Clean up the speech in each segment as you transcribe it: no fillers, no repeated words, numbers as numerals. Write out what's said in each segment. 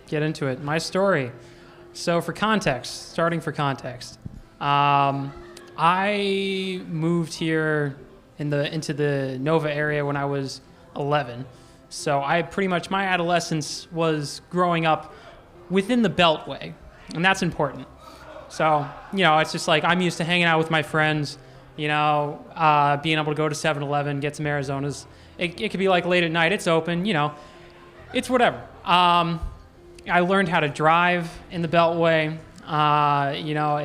get into it. My story. So starting for context, I moved here into the Nova area when I was 11. So my adolescence was growing up within the Beltway, and that's important. So, it's just like I'm used to hanging out with my friends, being able to go to 7-Eleven, get some Arizonas. It could be like late at night, it's open, it's whatever. I learned how to drive in the Beltway.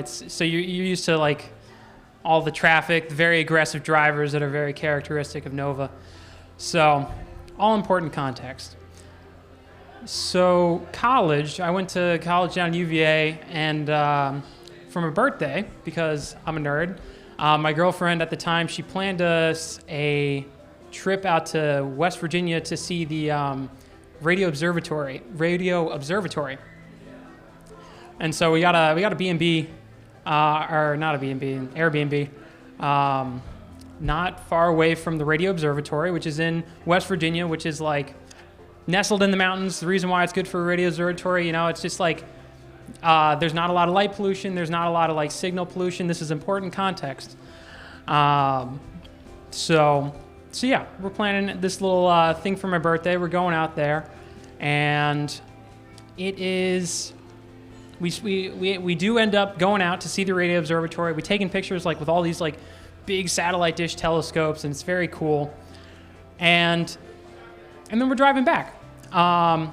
So you're used to like all the traffic, the very aggressive drivers that are very characteristic of Nova. So, all important context. So, college, I went to college down at UVA, and for my birthday, because I'm a nerd, my girlfriend at the time, she planned us a trip out to West Virginia to see the radio observatory. And so we got a B&B, or not a B&B, an Airbnb, not far away from the radio observatory, which is in West Virginia, which is like nestled in the mountains. The reason why it's good for a radio observatory, it's just like there's not a lot of light pollution. There's not a lot of like signal pollution. This is important context. So yeah, we're planning this little thing for my birthday. We're going out there, and it is. We do end up going out to see the radio observatory. We're taking pictures like with all these like big satellite dish telescopes, and it's very cool. And then we're driving back. And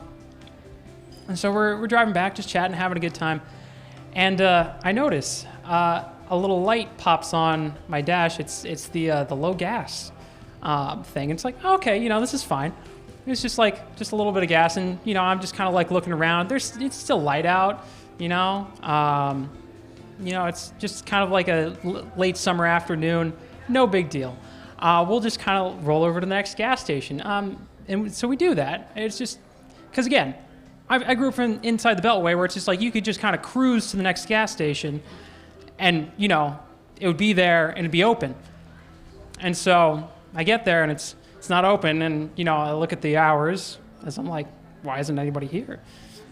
so we're driving back, just chatting, having a good time. And I notice a little light pops on my dash. It's the low gas thing. It's like, okay, this is fine. It's just a little bit of gas, and I'm just kind of like looking around. It's still light out. It's just kind of like a late summer afternoon. No big deal. We'll just kind of roll over to the next gas station. And so we do that. It's just because, again, I grew up from inside the Beltway, where it's just like you could just kind of cruise to the next gas station, and it would be there and it'd be open. And so I get there and it's not open, and I look at the hours as I'm like, why isn't anybody here?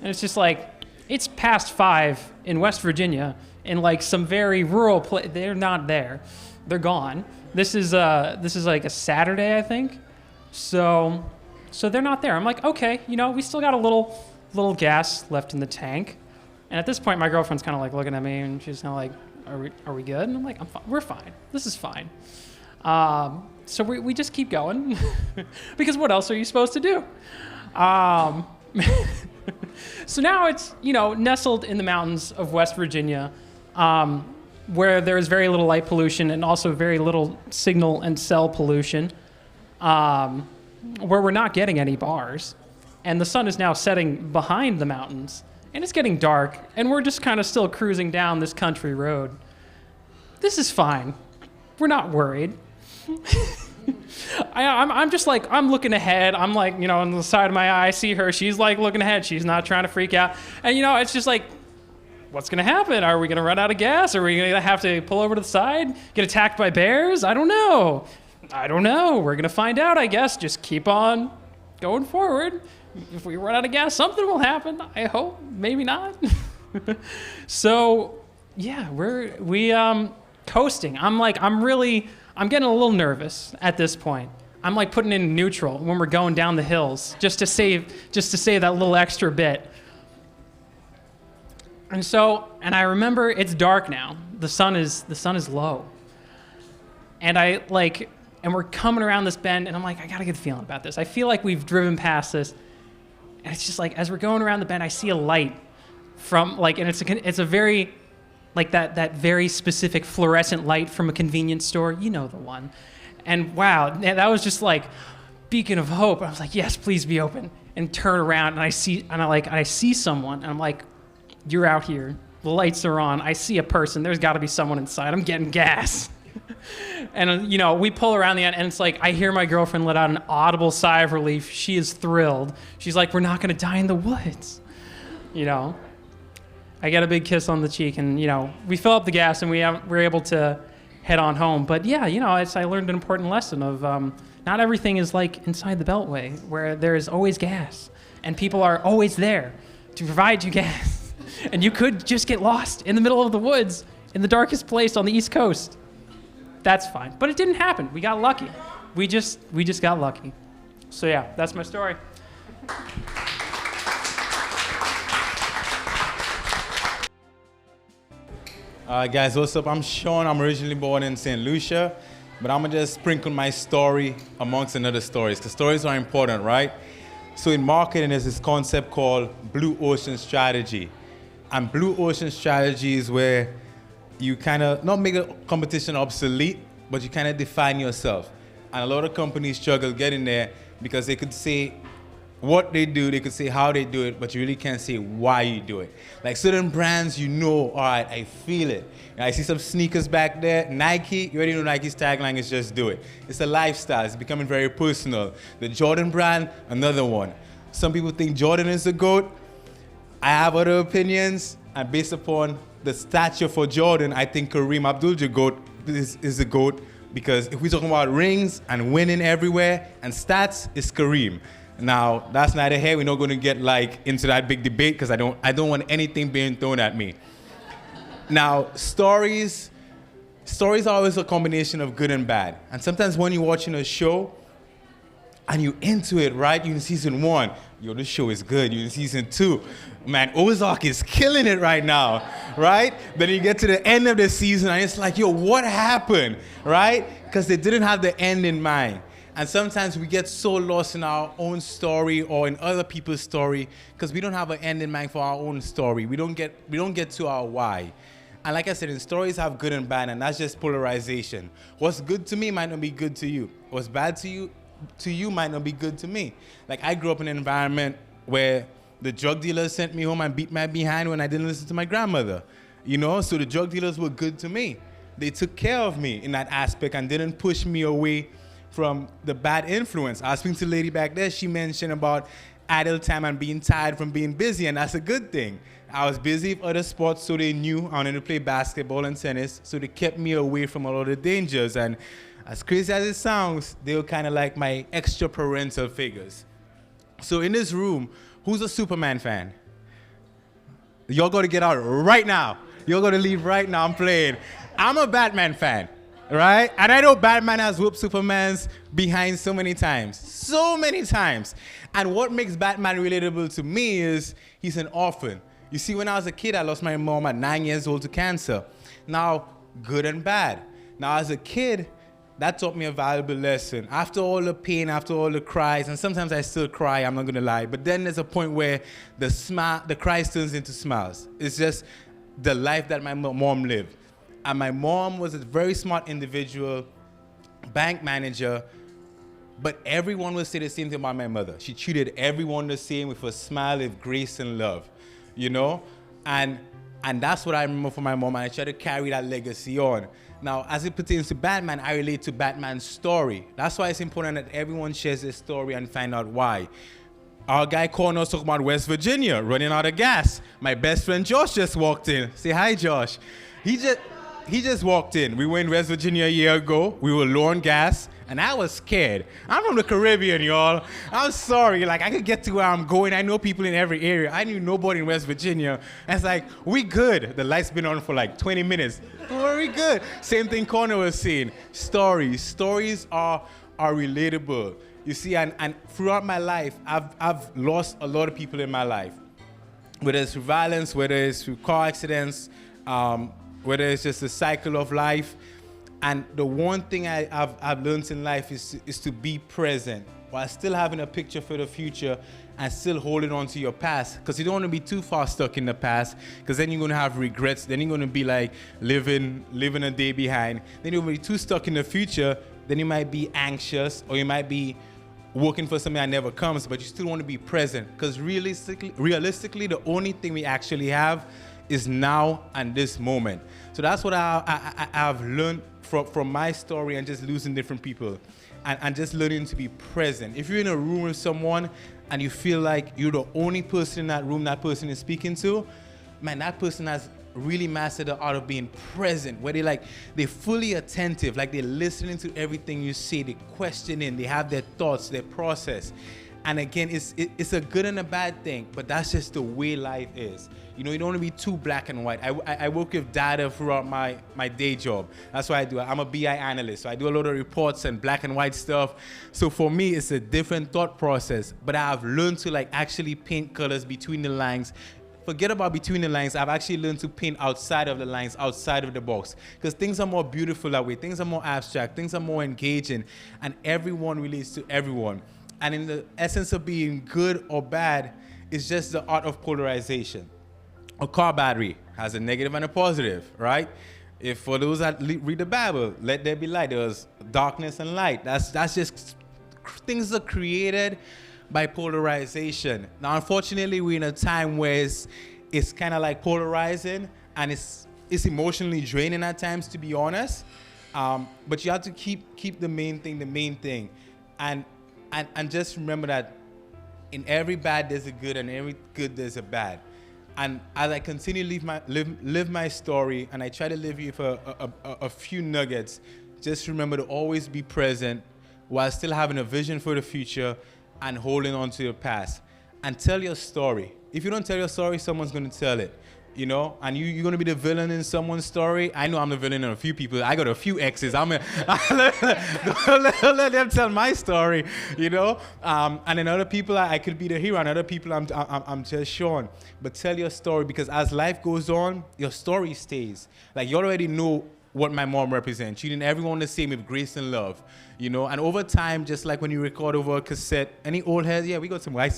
And it's just like, it's past 5 in West Virginia in like some very rural place. They're not there. They're gone. This is like a Saturday, I think. So they're not there. I'm like, okay, we still got a little gas left in the tank. And at this point, my girlfriend's kind of like looking at me, and she's kind of like, are we good? And I'm like, we're fine. This is fine. So we just keep going because what else are you supposed to do? So now it's, nestled in the mountains of West Virginia, where there is very little light pollution and also very little signal and cell pollution, where we're not getting any bars. And the sun is now setting behind the mountains, and it's getting dark, and we're just kind of still cruising down this country road. This is fine. We're not worried. I'm just like, I'm looking ahead. I'm like, on the side of my eye, I see her. She's like looking ahead. She's not trying to freak out. And, it's just like, what's going to happen? Are we going to run out of gas? Are we going to have to pull over to the side? Get attacked by bears? I don't know. We're going to find out, I guess. Just keep on going forward. If we run out of gas, something will happen. I hope. Maybe not. So, yeah, we coasting. I'm getting a little nervous at this point. I'm like putting in neutral when we're going down the hills just to save that little extra bit. And I remember it's dark now. The sun is low. And we're coming around this bend, and I'm like, I got a good feeling about this. I feel like we've driven past this. And it's just like, as we're going around the bend, I see a light from and it's a very, like that very specific fluorescent light from a convenience store. You know the one. And wow, that was just like beacon of hope. I was like, yes, please be open. And turn around, and I see someone, and I'm like, you're out here. The lights are on. I see a person. There's got to be someone inside. I'm getting gas. And we pull around the end, and it's like I hear my girlfriend let out an audible sigh of relief. She is thrilled. She's like, we're not going to die in the woods. I get a big kiss on the cheek, and we fill up the gas, and we're able to head on home. But yeah, I learned an important lesson of not everything is like inside the Beltway, where there is always gas and people are always there to provide you gas. And you could just get lost in the middle of the woods in the darkest place on the East Coast. That's fine. But it didn't happen. We got lucky. We just got lucky. So yeah, that's my story. Guys, what's up? I'm Sean. I'm originally born in St. Lucia, but I'm gonna just sprinkle my story amongst another stories, because stories are important, right? So in marketing, there's this concept called blue ocean strategy. And blue ocean strategy is where you kind of not make a competition obsolete, but you kind of define yourself. And a lot of companies struggle getting there because they could say what they do, they could say how they do it, but you really can't say why you do it. Like certain brands, you know, all right, I feel it. And I see some sneakers back there. Nike, you already know Nike's tagline is just do it. It's a lifestyle. It's becoming very personal. The Jordan brand, another one. Some people think Jordan is the GOAT. I have other opinions, and based upon the stature for Jordan, I think Kareem Abdul-Jabbar is the GOAT, because if we're talking about rings and winning everywhere and stats, it's Kareem. Now, that's neither here. We're not going to get like into that big debate because I don't want anything being thrown at me. Now, stories are always a combination of good and bad. And sometimes when you're watching a show and you're into it, right? You're in season 1. Yo, this show is good. You're in season 2. Man, Ozark is killing it right now, right? Then you get to the end of the season and it's like, yo, what happened, right? Because they didn't have the end in mind. And sometimes we get so lost in our own story or in other people's story because we don't have an end in mind for our own story. We don't get to our why. And like I said, in stories have good and bad, and that's just polarization. What's good to me might not be good to you. What's bad to you might not be good to me. Like I grew up in an environment where the drug dealers sent me home and beat my behind when I didn't listen to my grandmother. You know, so the drug dealers were good to me. They took care of me in that aspect and didn't push me away from the bad influence. I was speaking to a lady back there, she mentioned about idle time and being tired from being busy, and that's a good thing. I was busy with other sports, so they knew I wanted to play basketball and tennis, so they kept me away from a lot of the dangers. And as crazy as it sounds, they were kind of like my extra parental figures. So in this room, who's a Superman fan? Y'all got to get out right now. Y'all got to leave right now. I'm playing. I'm a Batman fan. Right? And I know Batman has whooped Superman's behind so many times. So many times. And what makes Batman relatable to me is he's an orphan. You see, when I was a kid, I lost my mom at 9 years old to cancer. Now, good and bad. Now, as a kid, that taught me a valuable lesson. After all the pain, after all the cries, and sometimes I still cry, I'm not going to lie, but then there's a point where the cries turns into smiles. It's just the life that my mom lived. And my mom was a very smart individual, bank manager, but everyone would say the same thing about my mother. She treated everyone the same with a smile of grace and love, you know? And that's what I remember from my mom, and I try to carry that legacy on. Now, as it pertains to Batman, I relate to Batman's story. That's why it's important that everyone shares their story and find out why. Our guy Conor talking about West Virginia, running out of gas. My best friend Josh just walked in. Say hi, Josh. He just walked in. We were in West Virginia a year ago. We were low on gas, and I was scared. I'm from the Caribbean, y'all. I'm sorry. Like, I could get to where I'm going. I know people in every area. I knew nobody in West Virginia. And it's like, we good. The light's been on for like 20 minutes. We're good. Same thing Conor was saying. Stories are relatable. You see, and throughout my life, I've lost a lot of people in my life. Whether it's through violence, whether it's through car accidents, whether it's just a cycle of life. And the one thing I've learned in life is to be present while still having a picture for the future and still holding on to your past. Because you don't want to be too far stuck in the past, because then you're going to have regrets. Then you're going to be like living a day behind. Then you're going to be too stuck in the future. Then you might be anxious, or you might be working for something that never comes, but you still want to be present. Because realistically, the only thing we actually have is now and this moment. So that's what I've learned from my story and just losing different people and just learning to be present. If you're in a room with someone and you feel like you're the only person in that room that person is speaking to, man, that person has really mastered the art of being present, where they're fully attentive, like they're listening to everything you say, they're questioning, they have their thoughts, their process. And again, it's a good and a bad thing, but that's just the way life is. You know, you don't want to be too black and white. I work with data throughout my day job. That's what I do. I'm a BI analyst, so I do a lot of reports and black and white stuff. So for me, it's a different thought process, but I've learned to like actually paint colors between the lines. Forget about between the lines. I've actually learned to paint outside of the lines, outside of the box, because things are more beautiful that way. Things are more abstract. Things are more engaging, and everyone relates to everyone. And in the essence of being good or bad, it's just the art of polarization. A car battery has a negative and a positive, right? If for those that read the Bible, let there be light. There was darkness and light. That's just things are created by polarization. Now, unfortunately, we're in a time where it's kind of like polarizing, and it's emotionally draining at times, to be honest. But you have to keep the main thing, and just remember that in every bad there's a good, and every good there's a bad. And as I continue to live my story, and I try to live with a few nuggets, just remember to always be present while still having a vision for the future and holding on to your past. And tell your story. If you don't tell your story, someone's going to tell it. You know, and you're going to be the villain in someone's story. I know I'm the villain in a few people. I got a few exes. Let them tell my story, you know. And in other people, I could be the hero. And other people, I'm just Seann. But tell your story, because as life goes on, your story stays. Like, you already know what my mom represents. Treating everyone the same with grace and love, you know. And over time, just like when you record over a cassette, any old heads, yeah, we got some. I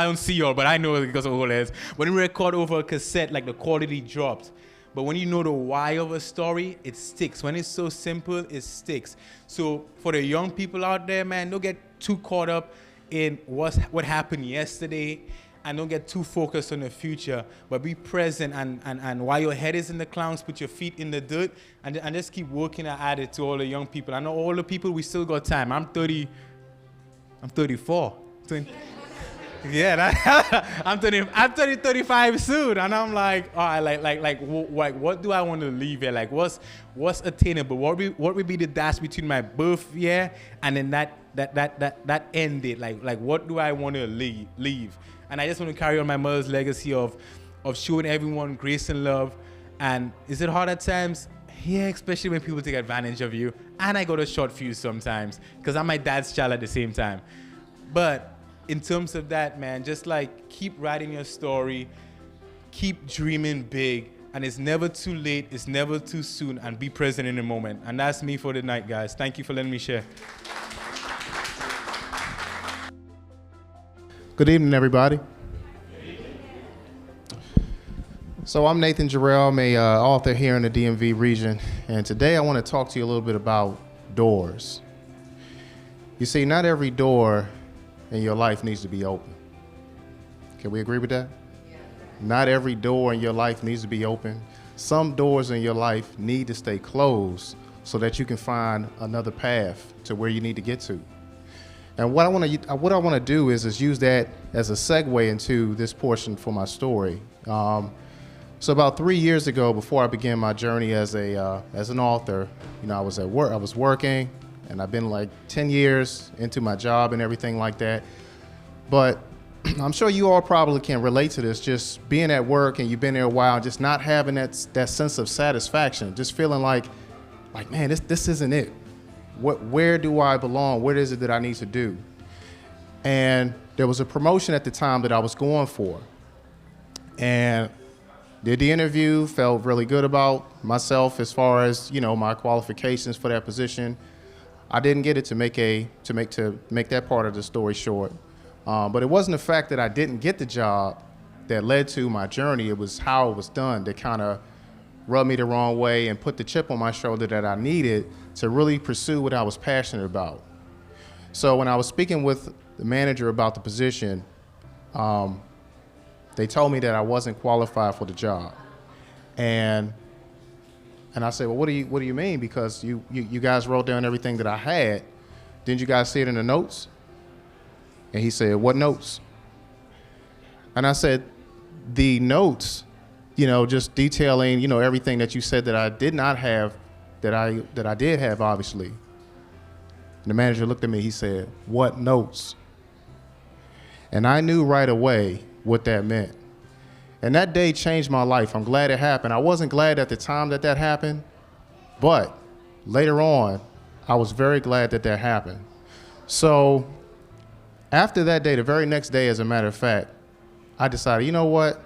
don't see y'all, but I know it because of old heads. When you record over a cassette, like the quality drops. But when you know the why of a story, it sticks. When it's so simple, it sticks. So for the young people out there, man, don't get too caught up in what happened yesterday. And don't get too focused on the future, but be present, and while your head is in the clouds, put your feet in the dirt, and just keep working at it to all the young people. I know all the people, we still got time. I'm 34. Yeah, I'm 35 soon, and I'm like, all right, what do I want to leave here? Like, what's attainable? What would be the dash between my birth year and then that end date? Like what do I want to leave? And I just want to carry on my mother's legacy of showing everyone grace and love. And is it hard at times? Yeah, especially when people take advantage of you. And I got a short fuse sometimes, because I'm my dad's child at the same time. But in terms of that, man, just like keep writing your story, keep dreaming big, and it's never too late, it's never too soon, and be present in the moment. And that's me for the night, guys. Thank you for letting me share. Good evening, everybody. So I'm Nathan Jarelle. I'm an author here in the DMV region, and today I want to talk to you a little bit about doors. You see, not every door in your life needs to be open. Can we agree with that? Yeah. Not every door in your life needs to be open. Some doors in your life need to stay closed so that you can find another path to where you need to get to. And what I want to do is use that as a segue into this portion for my story. So about 3 years ago, before I began my journey as an author, you know, I was at work. I was working, and I've been like 10 years into my job and everything like that. But I'm sure you all probably can relate to this. Just being at work and you've been there a while, just not having that sense of satisfaction, just feeling like man, this isn't it. Where do I belong? What is it that I need to do? And there was a promotion at the time that I was going for. And did the interview, felt really good about myself as far as, you know, my qualifications for that position. I didn't get it to make that part of the story short. But it wasn't the fact that I didn't get the job that led to my journey. It was how it was done that kind of rubbed me the wrong way and put the chip on my shoulder that I needed to really pursue what I was passionate about. So when I was speaking with the manager about the position, they told me that I wasn't qualified for the job. And I said, well, what do you mean? Because you guys wrote down everything that I had. Didn't you guys see it in the notes? And he said, what notes? And I said, the notes, you know, just detailing, you know, everything that you said that I did not have, that I did have, obviously. And the manager looked at me, he said, what notes? And I knew right away what that meant. And that day changed my life. I'm glad it happened. I wasn't glad at the time that that happened, but later on, I was very glad that that happened. So after that day, the very next day, as a matter of fact, I decided, you know what?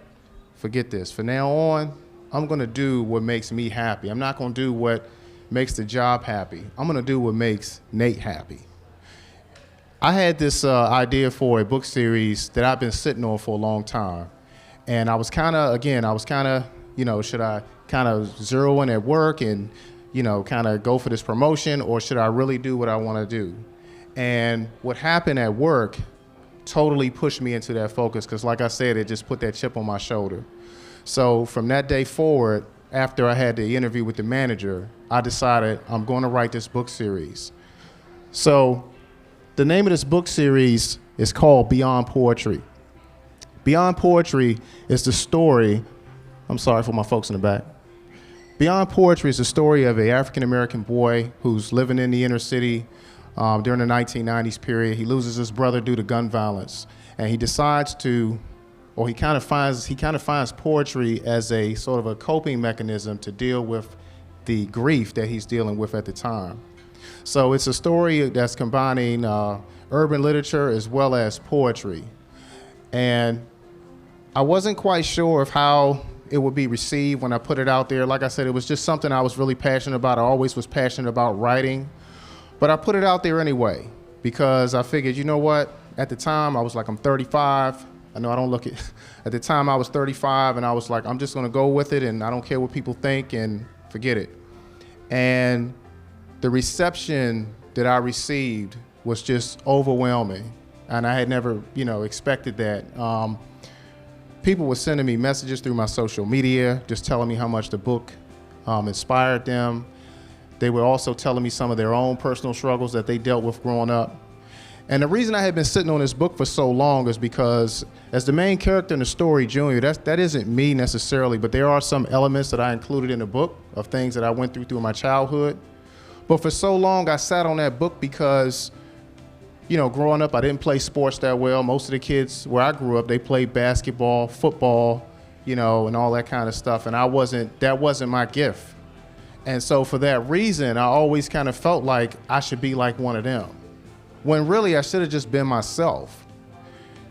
Forget this. From now on, I'm going to do what makes me happy. I'm not going to do what makes the job happy. I'm going to do what makes Nate happy. I had this idea for a book series that I've been sitting on for a long time. And I was kind of, should I kind of zero in at work and, kind of go for this promotion, or should I really do what I want to do? And what happened at work totally pushed me into that focus, because like I said, it just put that chip on my shoulder. So from that day forward, after I had the interview with the manager, I decided I'm going to write this book series. So the name of this book series is called Beyond Poetry. Beyond Poetry is the story, I'm sorry for my folks in the back. Beyond Poetry is the story of an African-American boy who's living in the inner city during the 1990s period. He loses his brother due to gun violence, and he decides to, or he kind of finds poetry as a sort of a coping mechanism to deal with the grief that he's dealing with at the time. So it's a story that's combining urban literature as well as poetry. And I wasn't quite sure of how it would be received when I put it out there. Like I said, it was just something I was really passionate about. I always was passionate about writing. But I put it out there anyway, because I figured, you know what? At the time, I was like, I'm 35. I know I don't look it. At the time, I was 35, and I was like, I'm just going to go with it, and I don't care what people think, and forget it. And the reception that I received was just overwhelming, and I had never, expected that. People were sending me messages through my social media, just telling me how much the book inspired them. They were also telling me some of their own personal struggles that they dealt with growing up. And the reason I had been sitting on this book for so long is because as the main character in the story, Junior, that isn't me necessarily, but there are some elements that I included in the book of things that I went through my childhood. But for so long, I sat on that book because, growing up, I didn't play sports that well. Most of the kids where I grew up, they played basketball, football, and all that kind of stuff. And that wasn't my gift. And so for that reason, I always kind of felt like I should be like one of them, when really I should have just been myself.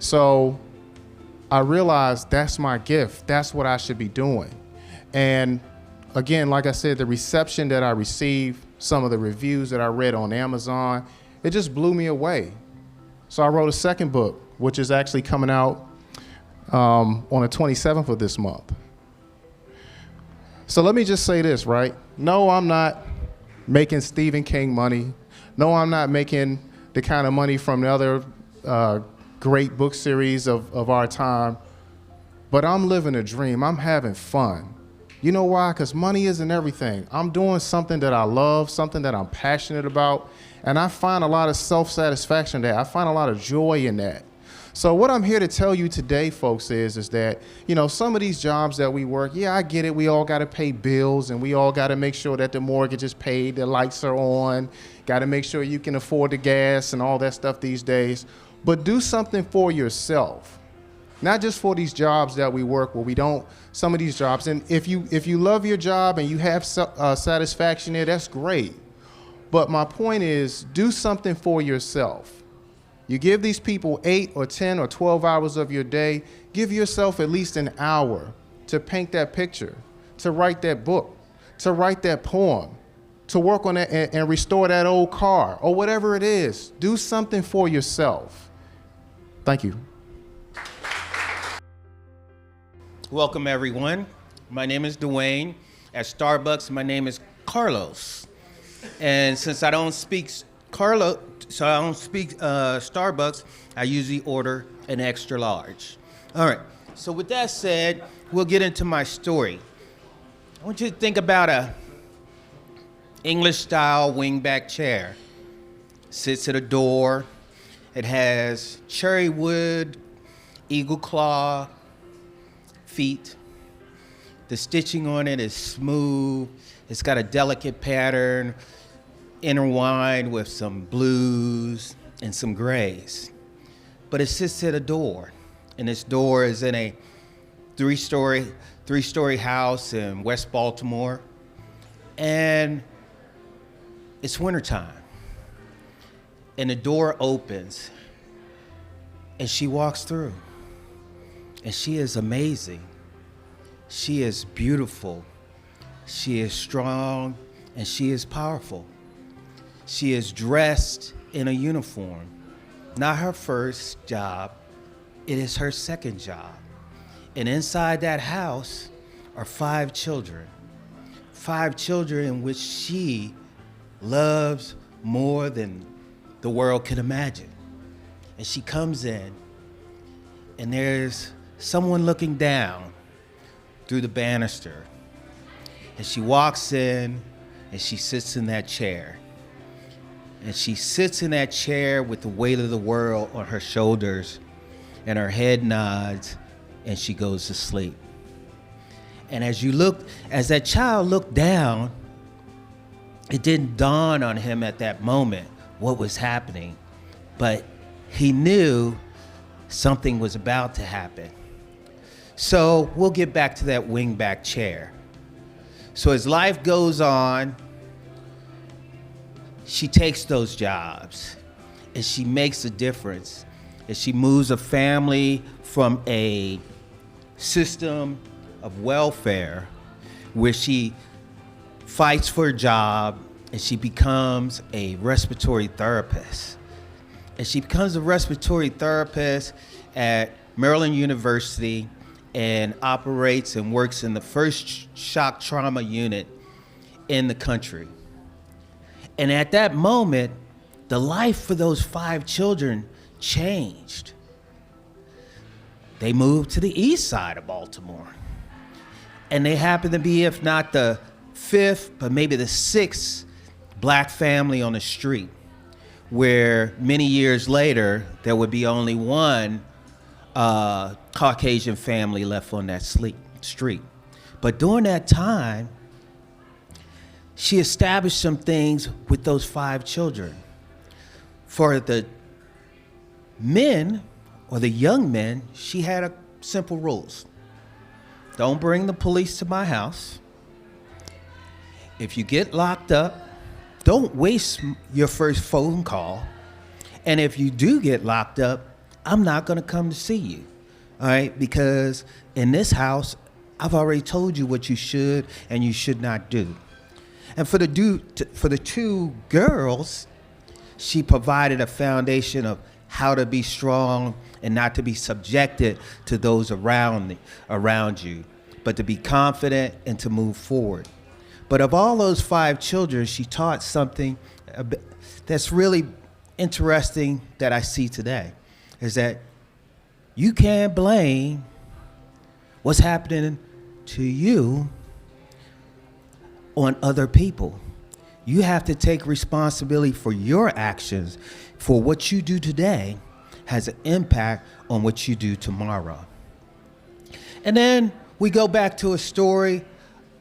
So I realized that's my gift. That's what I should be doing. And again, like I said, the reception that I received, some of the reviews that I read on Amazon, it just blew me away. So I wrote a second book, which is actually coming out on the 27th of this month. So let me just say this, right? No, I'm not making Stephen King money. No, I'm not making the kind of money from the other great book series of our time. But I'm living a dream. I'm having fun. You know why? Because money isn't everything. I'm doing something that I love, something that I'm passionate about, and I find a lot of self-satisfaction there. I find a lot of joy in that. So what I'm here to tell you today, folks, is that, some of these jobs that we work, yeah, I get it. We all got to pay bills, and we all got to make sure that the mortgage is paid, the lights are on, got to make sure you can afford the gas and all that stuff these days. But do something for yourself, not just for these jobs that we work where we don't, some of these jobs. And if you love your job and you have satisfaction there, that's great. But my point is, do something for yourself. You give these people 8 or 10 or 12 hours of your day, give yourself at least an hour to paint that picture, to write that book, to write that poem, to work on that and restore that old car, or whatever it is. Do something for yourself. Thank you. Welcome, everyone. My name is Dwayne. At Starbucks, my name is Carlos. And since I don't speak Starbucks, I usually order an extra large. All right, so with that said, we'll get into my story. I want you to think about a English-style wingback chair. Sits at a door. It has cherry wood, eagle claw feet. The stitching on it is smooth. It's got a delicate pattern, intertwined with some blues and some grays. but it sits at a door. And this door is in a three-story house in West Baltimore. And it's wintertime. And the door opens, and she walks through. And she is amazing. She is beautiful. She is strong, and she is powerful. She is dressed in a uniform. Not her first job, it is her second job. And inside that house are 5 children. 5 children in which she loves more than the world can imagine. And she comes in, and there's someone looking down through the banister. And she walks in, and she sits in that chair. And she sits in that chair with the weight of the world on her shoulders, and her head nods, and she goes to sleep. And as that child looked down, it didn't dawn on him at that moment what was happening, but he knew something was about to happen. So we'll get back to that wingback chair. So as life goes on, she takes those jobs, and she makes a difference. And she moves a family from a system of welfare where she fights for a job, and she becomes a respiratory therapist. And she becomes a respiratory therapist at Maryland University and operates and works in the first shock trauma unit in the country. And at that moment, the life for those 5 children changed. They moved to the east side of Baltimore. And they happened to be, if not the 5th, but maybe the 6th black family on the street, where many years later, there would be only one Caucasian family left on that street. But during that time, she established some things with those 5 children. For the men, or the young men, she had a simple rules. Don't bring the police to my house. If you get locked up, don't waste your first phone call. And if you do get locked up, I'm not gonna come to see you, all right? Because in this house, I've already told you what you should and you should not do. And for the 2 girls, she provided a foundation of how to be strong and not to be subjected to those around you, but to be confident and to move forward. But of all those 5 children, she taught something that's really interesting that I see today, is that you can't blame what's happening to you on other people. You have to take responsibility for your actions, for what you do today has an impact on what you do tomorrow. And then we go back to a story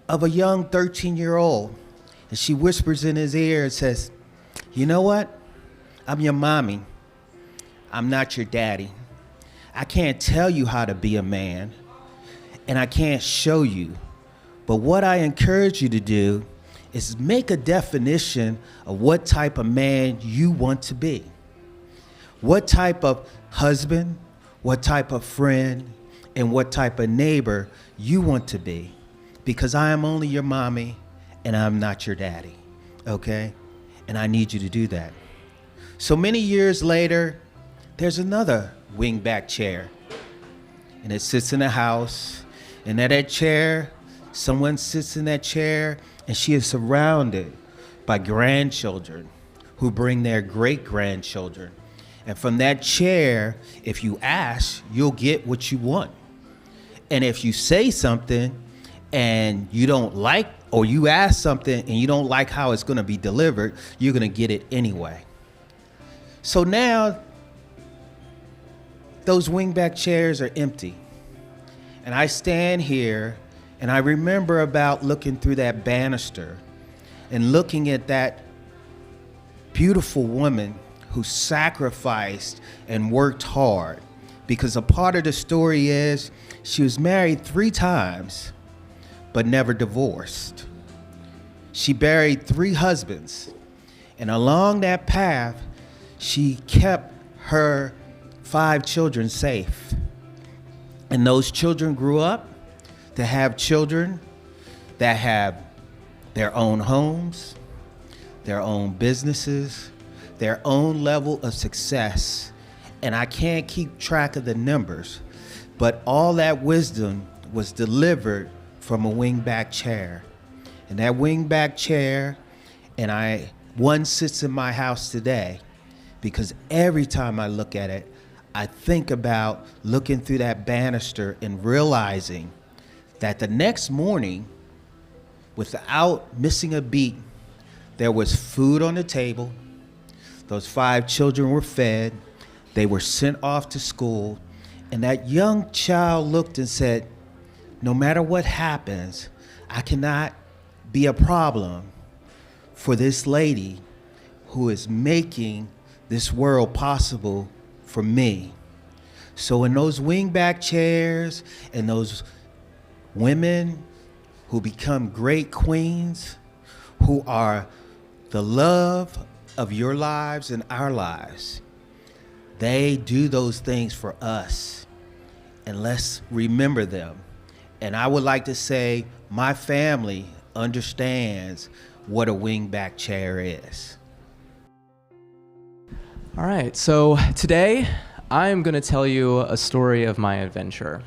of a young 13-year-old, and she whispers in his ear and says, you know what? I'm your mommy. I'm not your daddy. I can't tell you how to be a man, and I can't show you. But what I encourage you to do is make a definition of what type of man you want to be. What type of husband, what type of friend, and what type of neighbor you want to be. Because I am only your mommy and I'm not your daddy, okay? And I need you to do that. So many years later, there's another wingback chair. And it sits in a house, and at that chair, someone sits in that chair, and she is surrounded by grandchildren who bring their great-grandchildren. And from that chair, if you ask, you'll get what you want. And if you say something and you don't like, or you ask something and you don't like how it's gonna be delivered, you're gonna get it anyway. So now, those wingback chairs are empty. And I stand here and I remember about looking through that banister and looking at that beautiful woman who sacrificed and worked hard. Because a part of the story is she was married 3 times, but never divorced. She buried 3 husbands. And along that path, she kept her 5 children safe. And those children grew up to have children that have their own homes, their own businesses, their own level of success. And I can't keep track of the numbers, but all that wisdom was delivered from a wingback chair. And that wingback chair, one sits in my house today, because every time I look at it, I think about looking through that banister and realizing that the next morning, without missing a beat, there was food on the table. Those 5 children were fed. They were sent off to school. And that young child looked and said, no matter what happens, I cannot be a problem for this lady who is making this world possible for me. So in those wingback chairs and those women who become great queens, who are the love of your lives and our lives, they do those things for us. And let's remember them. And I would like to say my family understands what a wingback chair is. All right, so today I'm going to tell you a story of my adventure.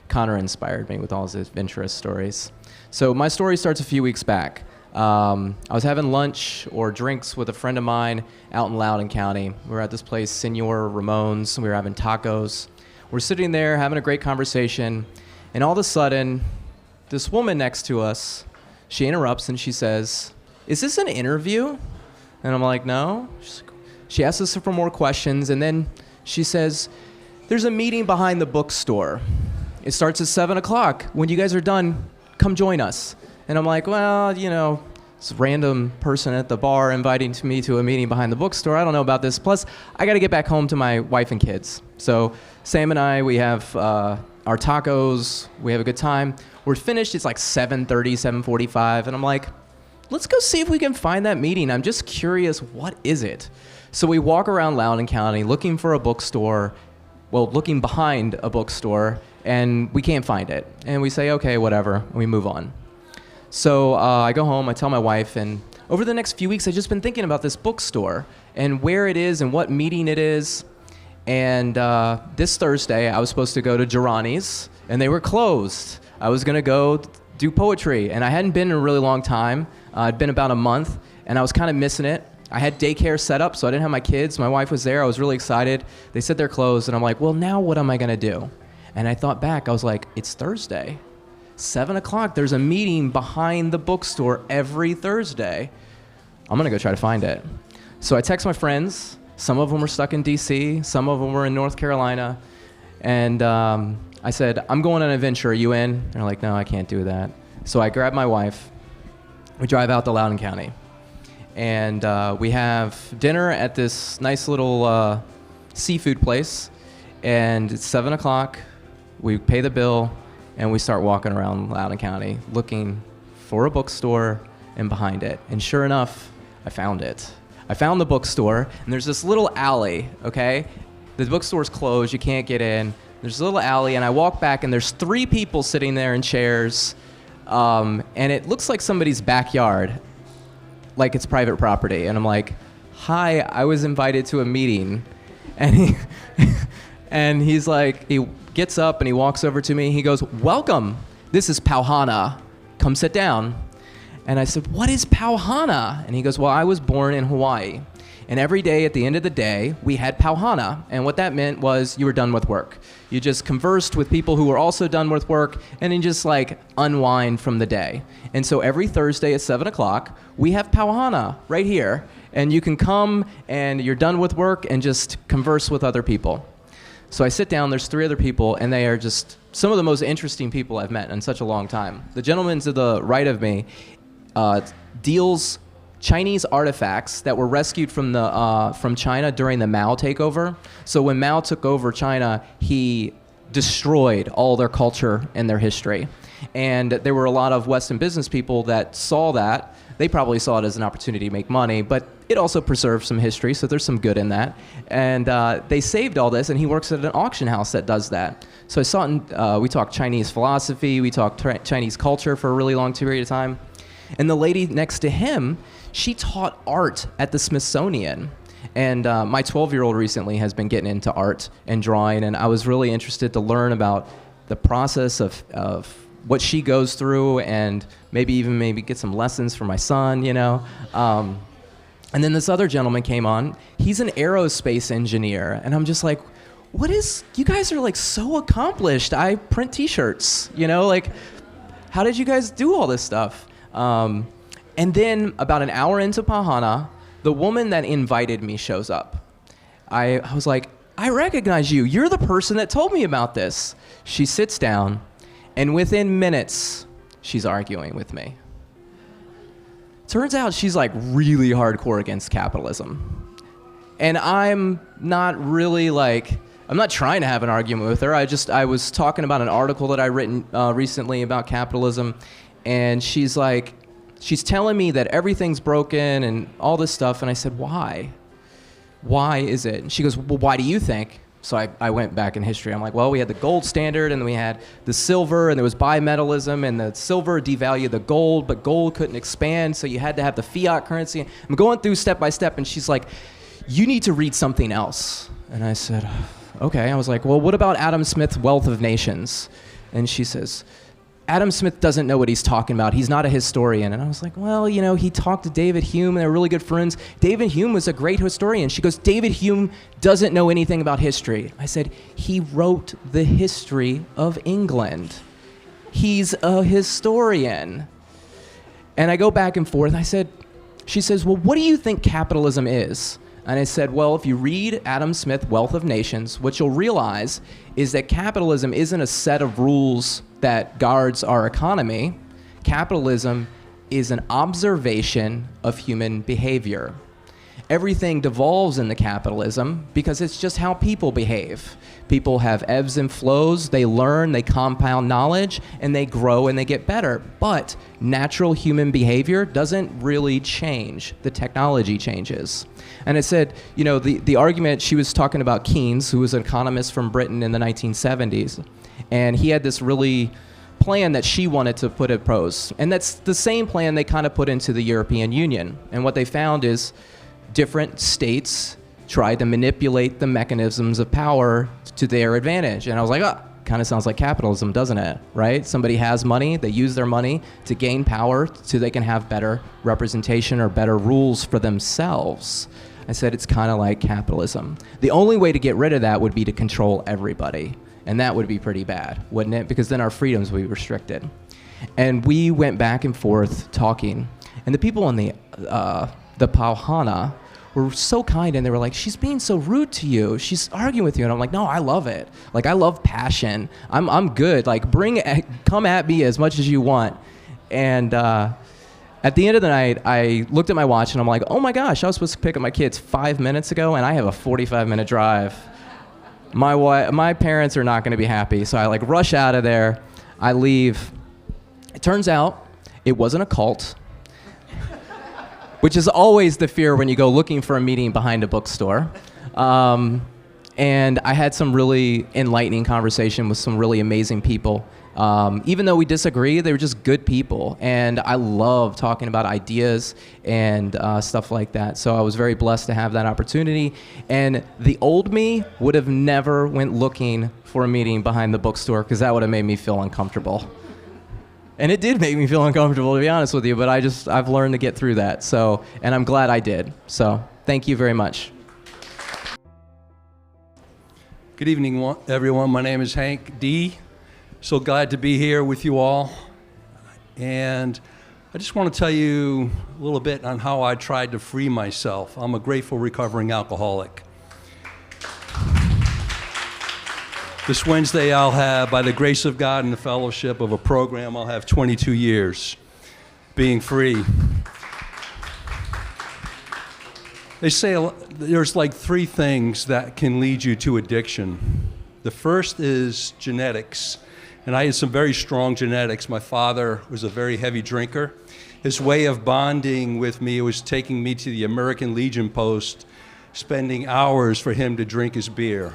Conor inspired me with all his adventurous stories. So my story starts a few weeks back. I was having lunch or drinks with a friend of mine out in Loudoun County. We were at this place, Senor Ramon's. We were having tacos. We're sitting there having a great conversation, and all of a sudden, this woman next to us, she interrupts and she says, "Is this an interview?" And I'm like, "No." She asks us for more questions, and then she says, "There's a meeting behind the bookstore. It starts at 7 o'clock. When you guys are done, come join us." And I'm like, well, this random person at the bar inviting me to a meeting behind the bookstore. I don't know about this. Plus, I got to get back home to my wife and kids. So Sam and I, we have our tacos. We have a good time. We're finished. It's like 7:30, 7:45. And I'm like, let's go see if we can find that meeting. I'm just curious, what is it? So we walk around Loudoun County looking for a bookstore, looking behind a bookstore, and we can't find it. And we say, okay, whatever, and we move on. So I go home, I tell my wife, and over the next few weeks, I've just been thinking about this bookstore and where it is and what meeting it is. And this Thursday, I was supposed to go to Jarani's, and they were closed. I was gonna go do poetry, and I hadn't been in a really long time. It'd been about a month, and I was kind of missing it. I had daycare set up, so I didn't have my kids. My wife was there. I was really excited. They said they're closed, and I'm like, well, now what am I gonna do? And I thought back, I was like, it's Thursday. 7 o'clock, there's a meeting behind the bookstore every Thursday. I'm gonna go try to find it. So I text my friends. Some of them were stuck in DC, some of them were in North Carolina. And I said, I'm going on an adventure, are you in? They're like, no, I can't do that. So I grab my wife, we drive out to Loudoun County. And we have dinner at this nice little seafood place. And it's 7 o'clock, we pay the bill, and we start walking around Loudoun County looking for a bookstore and behind it. And sure enough, I found it. I found the bookstore, and there's this little alley, okay? The bookstore's closed, you can't get in. There's a little alley, and I walk back, and there's 3 people sitting there in chairs, and it looks like somebody's backyard, like it's private property. And I'm like, hi, I was invited to a meeting. And and he's like, he gets up and he walks over to me. He goes, welcome. This is Pauhana. Come sit down. And I said, what is Pauhana? And he goes, well, I was born in Hawaii. And every day at the end of the day, we had Pauhana. And what that meant was you were done with work. You just conversed with people who were also done with work and then just like unwind from the day. And so every Thursday at 7 o'clock, we have Pauhana right here. And you can come and you're done with work and just converse with other people. So I sit down, there's 3 other people, and they are just some of the most interesting people I've met in such a long time. The gentleman to the right of me deals Chinese artifacts that were rescued from China during the Mao takeover. So when Mao took over China, he destroyed all their culture and their history. And there were a lot of Western business people that saw that. They probably saw it as an opportunity to make money, but it also preserved some history, so there's some good in that. And they saved all this, and he works at an auction house that does that. So I saw it in, we talked Chinese philosophy, we talked Chinese culture for a really long period of time. And the lady next to him, she taught art at the Smithsonian. And my 12-year-old recently has been getting into art and drawing, and I was really interested to learn about the process of what she goes through, and maybe get some lessons for my son, you know. And then this other gentleman came on. He's an aerospace engineer, and I'm just like, you guys are like so accomplished. I print t-shirts, you know, like, how did you guys do all this stuff? And then about an hour into Pahana, the woman that invited me shows up. I was like, I recognize you. You're the person that told me about this. She sits down, and within minutes, she's arguing with me. Turns out she's like really hardcore against capitalism. And I'm not really like, I'm not trying to have an argument with her. I was talking about an article that I written recently about capitalism, and she's telling me that everything's broken and all this stuff, and I said, why? Why is it? And she goes, well, why do you think? So I went back in history. I'm like, well, we had the gold standard, and then we had the silver, and there was bimetallism, and the silver devalued the gold, but gold couldn't expand, so you had to have the fiat currency. I'm going through step by step, and she's like, you need to read something else. And I said, okay. I was like, well, what about Adam Smith's Wealth of Nations? And she says, Adam Smith doesn't know what he's talking about. He's not a historian. And I was like, well, you know, he talked to David Hume, and they're really good friends. David Hume was a great historian. She goes, David Hume doesn't know anything about history. I said, he wrote the history of England. He's a historian. And I go back and forth. She says, well, what do you think capitalism is? And I said, well, if you read Adam Smith, Wealth of Nations, what you'll realize is that capitalism isn't a set of rules that guards our economy. Capitalism is an observation of human behavior. Everything devolves into capitalism because it's just how people behave. People have ebbs and flows, they learn, they compound knowledge, and they grow and they get better. But natural human behavior doesn't really change. The technology changes. And it said, you know, the argument, she was talking about Keynes, who was an economist from Britain in the 1970s. And he had this really plan that she wanted to put at pros. And that's the same plan they kind of put into the European Union. And what they found is different states tried to manipulate the mechanisms of power to their advantage. And I was like, oh, kind of sounds like capitalism, doesn't it? Right? Somebody has money, they use their money to gain power so they can have better representation or better rules for themselves. I said, it's kind of like capitalism. The only way to get rid of that would be to control everybody. And that would be pretty bad, wouldn't it? Because then our freedoms would be restricted. And we went back and forth talking. And the people in the Pauhana were so kind, and they were like, she's being so rude to you. She's arguing with you. And I'm like, no, I love it. Like, I love passion. I'm good. Like, come at me as much as you want. And at the end of the night, I looked at my watch, and I'm like, oh my gosh, I was supposed to pick up my kids 5 minutes ago, and I have a 45-minute drive. My parents are not going to be happy. So I like rush out of there. I leave. It turns out it wasn't a cult, which is always the fear when you go looking for a meeting behind a bookstore. And I had some really enlightening conversation with some really amazing people. Even though we disagree, they were just good people. And I love talking about ideas and stuff like that. So I was very blessed to have that opportunity. And the old me would have never went looking for a meeting behind the bookstore, because that would have made me feel uncomfortable. And it did make me feel uncomfortable, to be honest with you, but I've learned to get through that. So, and I'm glad I did. So thank you very much. Good evening, everyone. My name is Hank D. So glad to be here with you all. And I just want to tell you a little bit on how I tried to free myself. I'm a grateful recovering alcoholic. This Wednesday I'll have, by the grace of God and the fellowship of a program, I'll have 22 years being free. They say there's like three things that can lead you to addiction. The first is genetics. And I had some very strong genetics. My father was a very heavy drinker. His way of bonding with me was taking me to the American Legion post, spending hours for him to drink his beer.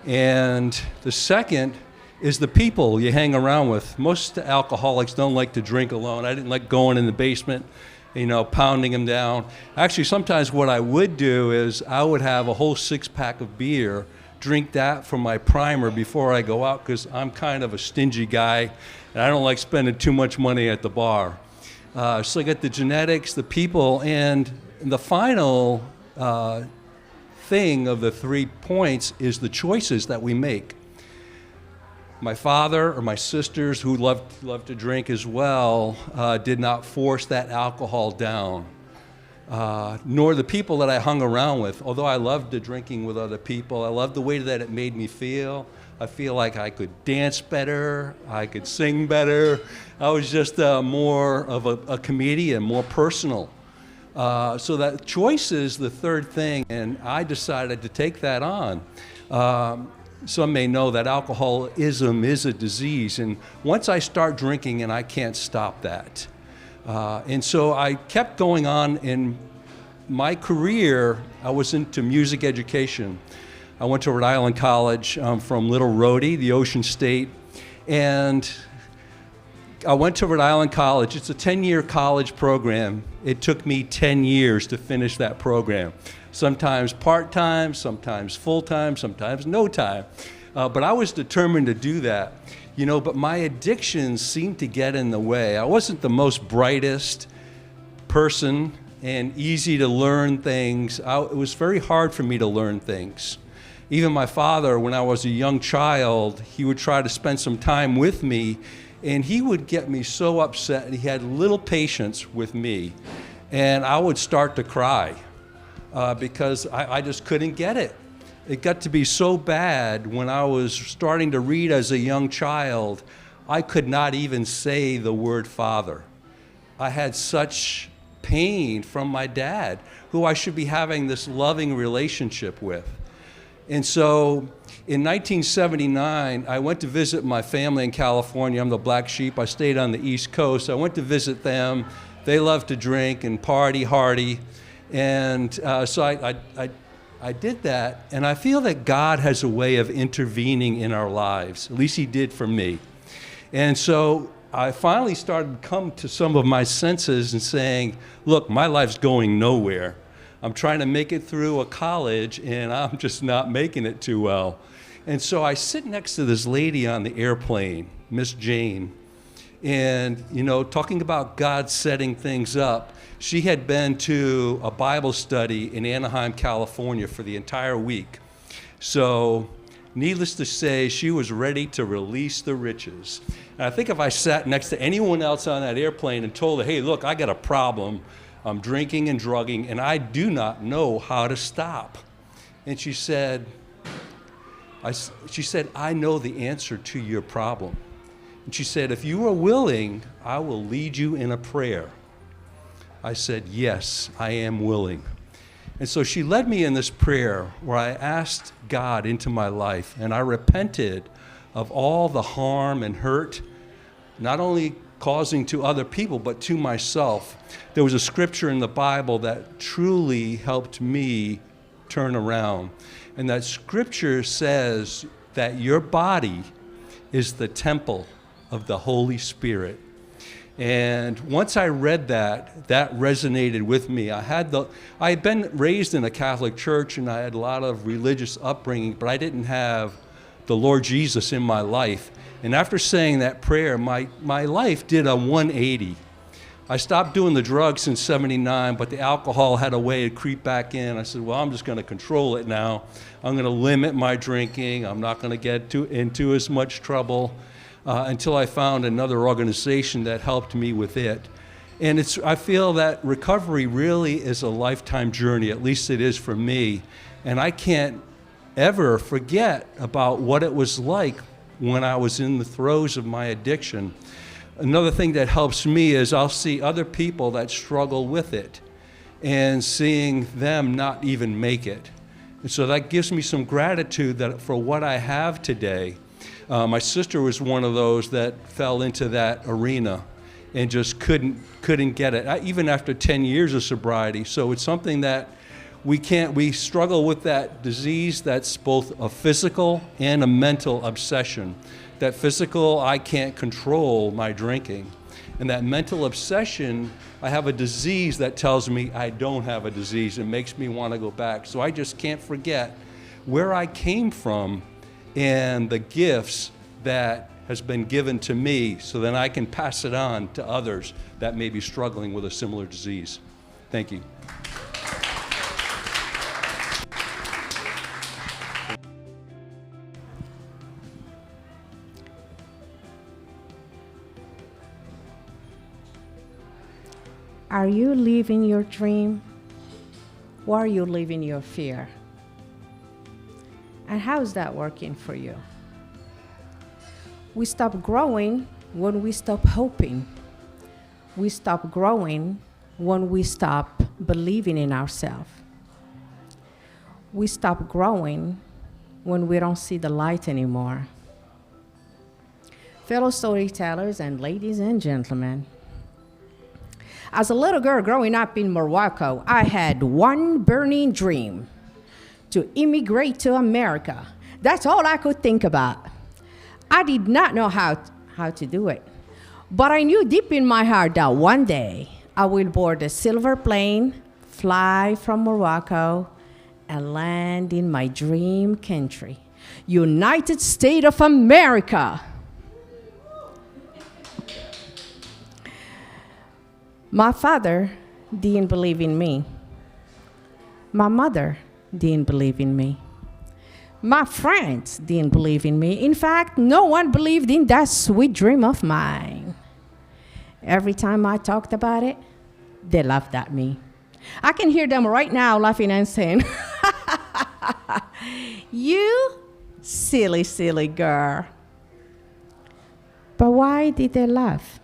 And the second is the people you hang around with. Most alcoholics don't like to drink alone. I didn't like going in the basement, pounding them down. Actually, sometimes what I would do is I would have a whole 6-pack of beer, drink that for my primer before I go out, because I'm kind of a stingy guy and I don't like spending too much money at the bar. So I got the genetics, the people, and the final thing of the 3 points is the choices that we make. My father or my sisters, who loved to drink as well, did not force that alcohol down. Nor the people that I hung around with. Although I loved the drinking with other people, I loved the way that it made me feel. I feel like I could dance better, I could sing better. I was just more of a comedian, more personal. So that choice is the third thing, and I decided to take that on. Some may know that alcoholism is a disease, and once I start drinking, and I can't stop that. And so I kept going on. In my career, I was into music education. I went to Rhode Island College from Little Rhodey, the Ocean State, and I went to Rhode Island College. It's a 10-year college program. It took me 10 years to finish that program. Sometimes part-time, sometimes full-time, sometimes no time. But I was determined to do that. But my addictions seemed to get in the way. I wasn't the most brightest person and easy to learn things. It was very hard for me to learn things. Even my father, when I was a young child, he would try to spend some time with me, and he would get me so upset. He had little patience with me, and I would start to cry because I just couldn't get it. It got to be so bad when I was starting to read as a young child, I could not even say the word father. I had such pain from my dad, who I should be having this loving relationship with. And so in 1979, I went to visit my family in California. I'm the black sheep. I stayed on the East Coast. I went to visit them. They love to drink and party hardy. And so I did that, and I feel that God has a way of intervening in our lives. At least he did for me. And so I finally started to come to some of my senses and saying, look, my life's going nowhere. I'm trying to make it through a college, and I'm just not making it too well. And so I sit next to this lady on the airplane, Miss Jane, and, talking about God setting things up. She had been to a Bible study in Anaheim, California for the entire week. So, needless to say, she was ready to release the riches. And I think if I sat next to anyone else on that airplane and told her, hey, look, I got a problem. I'm drinking and drugging, and I do not know how to stop. And she said, I know the answer to your problem. And she said, if you are willing, I will lead you in a prayer. I said, yes, I am willing. And so she led me in this prayer where I asked God into my life, and I repented of all the harm and hurt, not only causing to other people, but to myself. There was a scripture in the Bible that truly helped me turn around. And that scripture says that your body is the temple of the Holy Spirit. And once I read that, that resonated with me. I had been raised in a Catholic church, and I had a lot of religious upbringing, but I didn't have the Lord Jesus in my life. And after saying that prayer, my life did a 180. I stopped doing the drugs in '79, but the alcohol had a way to creep back in. I said, well, I'm just going to control it now. I'm going to limit my drinking. I'm not going to get into as much trouble until I found another organization that helped me with it. And I feel that recovery really is a lifetime journey, at least it is for me. And I can't ever forget about what it was like when I was in the throes of my addiction. Another thing that helps me is I'll see other people that struggle with it. and seeing them not even make it. And so that gives me some gratitude that for what I have today. My sister was one of those that fell into that arena and just couldn't get it, even after 10 years of sobriety. So it's something that we struggle with that disease that's both a physical and a mental obsession. That physical, I can't control my drinking. And that mental obsession, I have a disease that tells me I don't have a disease and makes me want to go back. So I just can't forget where I came from and the gifts that has been given to me so that I can pass it on to others that may be struggling with a similar disease. Thank you. Are you living your dream, or are you living your fear? And how is that working for you? We stop growing when we stop hoping. We stop growing when we stop believing in ourselves. We stop growing when we don't see the light anymore. Fellow storytellers and ladies and gentlemen, as a little girl growing up in Morocco, I had one burning dream: to immigrate to America. That's all I could think about. I did not know how to do it. But I knew deep in my heart that one day I will board a silver plane, fly from Morocco, and land in my dream country, United States of America. My father didn't believe in me. My mother didn't believe in me. My friends didn't believe in me. In fact, no one believed in that sweet dream of mine. Every time I talked about it, they laughed at me. I can hear them right now laughing and saying, "You silly, silly girl." But why did they laugh?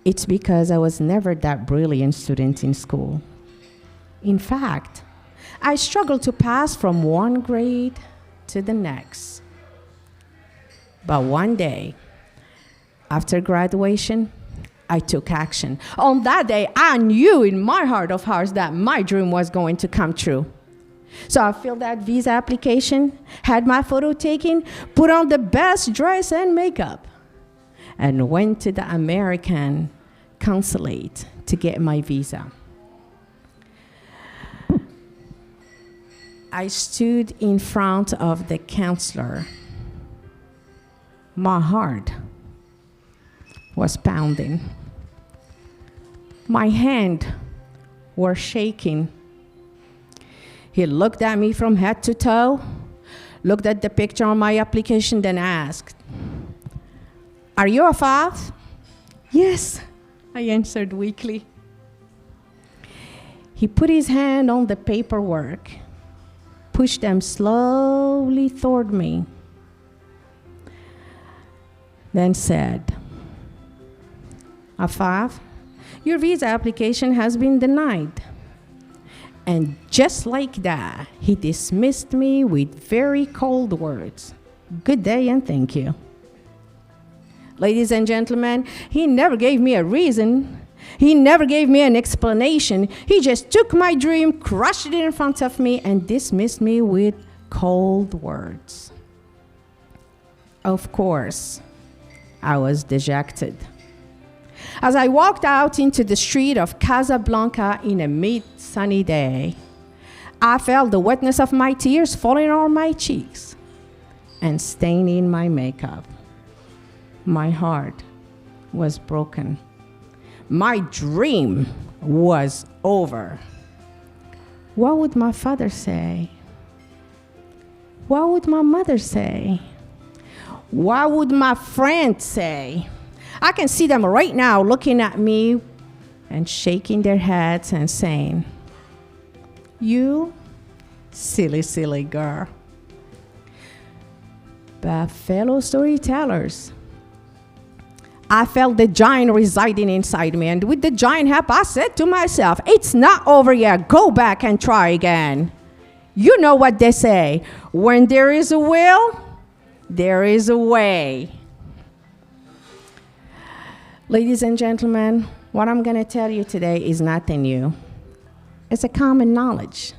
It's because I was never that brilliant student in school. In fact, I struggled to pass from one grade to the next. But one day, after graduation, I took action. On that day, I knew in my heart of hearts that my dream was going to come true. So I filled that visa application, had my photo taken, put on the best dress and makeup, and went to the American consulate to get my visa. I stood in front of the counselor. My heart was pounding. My hand was shaking. He looked at me from head to toe, looked at the picture on my application, then asked, "Are you Afaf?" "Yes," I answered weakly. He put his hand on the paperwork, pushed them slowly toward me, then said, "Afaf, your visa application has been denied." And just like that, he dismissed me with very cold words. "Good day and thank you." Ladies and gentlemen, he never gave me a reason. He never gave me an explanation. He just took my dream, crushed it in front of me, and dismissed me with cold words. Of course, I was dejected. As I walked out into the street of Casablanca in a mid-sunny day, I felt the wetness of my tears falling on my cheeks and staining my makeup. My heart was broken. My dream was over. What would my father say? What would my mother say? What would my friends say? I can see them right now looking at me and shaking their heads and saying, "You silly, silly girl." But fellow storytellers, I felt the giant residing inside me. And with the giant help, I said to myself, it's not over yet. Go back and try again. You know what they say. When there is a will, there is a way. Ladies and gentlemen, what I'm going to tell you today is nothing new. It's a common knowledge,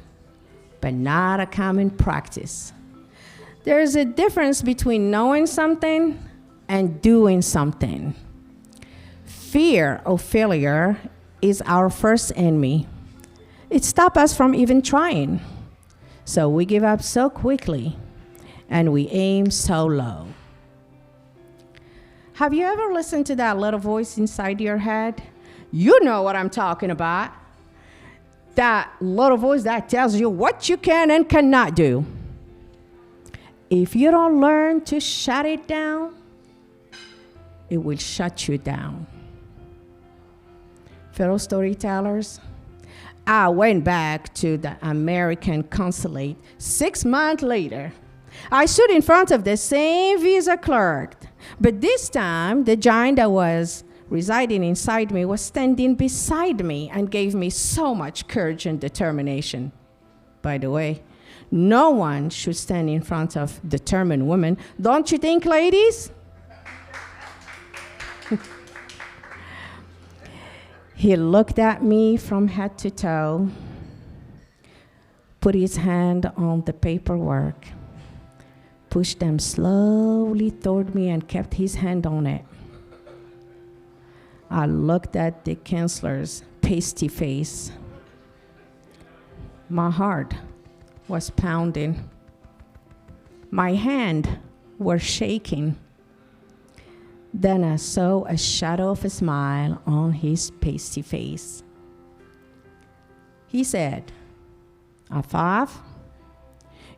but not a common practice. There is a difference between knowing something and doing something. Fear of failure is our first enemy. It stops us from even trying. So we give up so quickly and we aim so low. Have you ever listened to that little voice inside your head? You know what I'm talking about. That little voice that tells you what you can and cannot do. If you don't learn to shut it down, it will shut you down. Fellow storytellers, I went back to the American consulate 6 months later. I stood in front of the same visa clerk, but this time the giant that was residing inside me was standing beside me and gave me so much courage and determination. By the way, no one should stand in front of determined women. Don't you think, ladies? He looked at me from head to toe, put his hand on the paperwork, pushed them slowly toward me and kept his hand on it. I looked at the counselor's pasty face. My heart was pounding. My hand was shaking. Then I saw a shadow of a smile on his pasty face. He said, Afaf,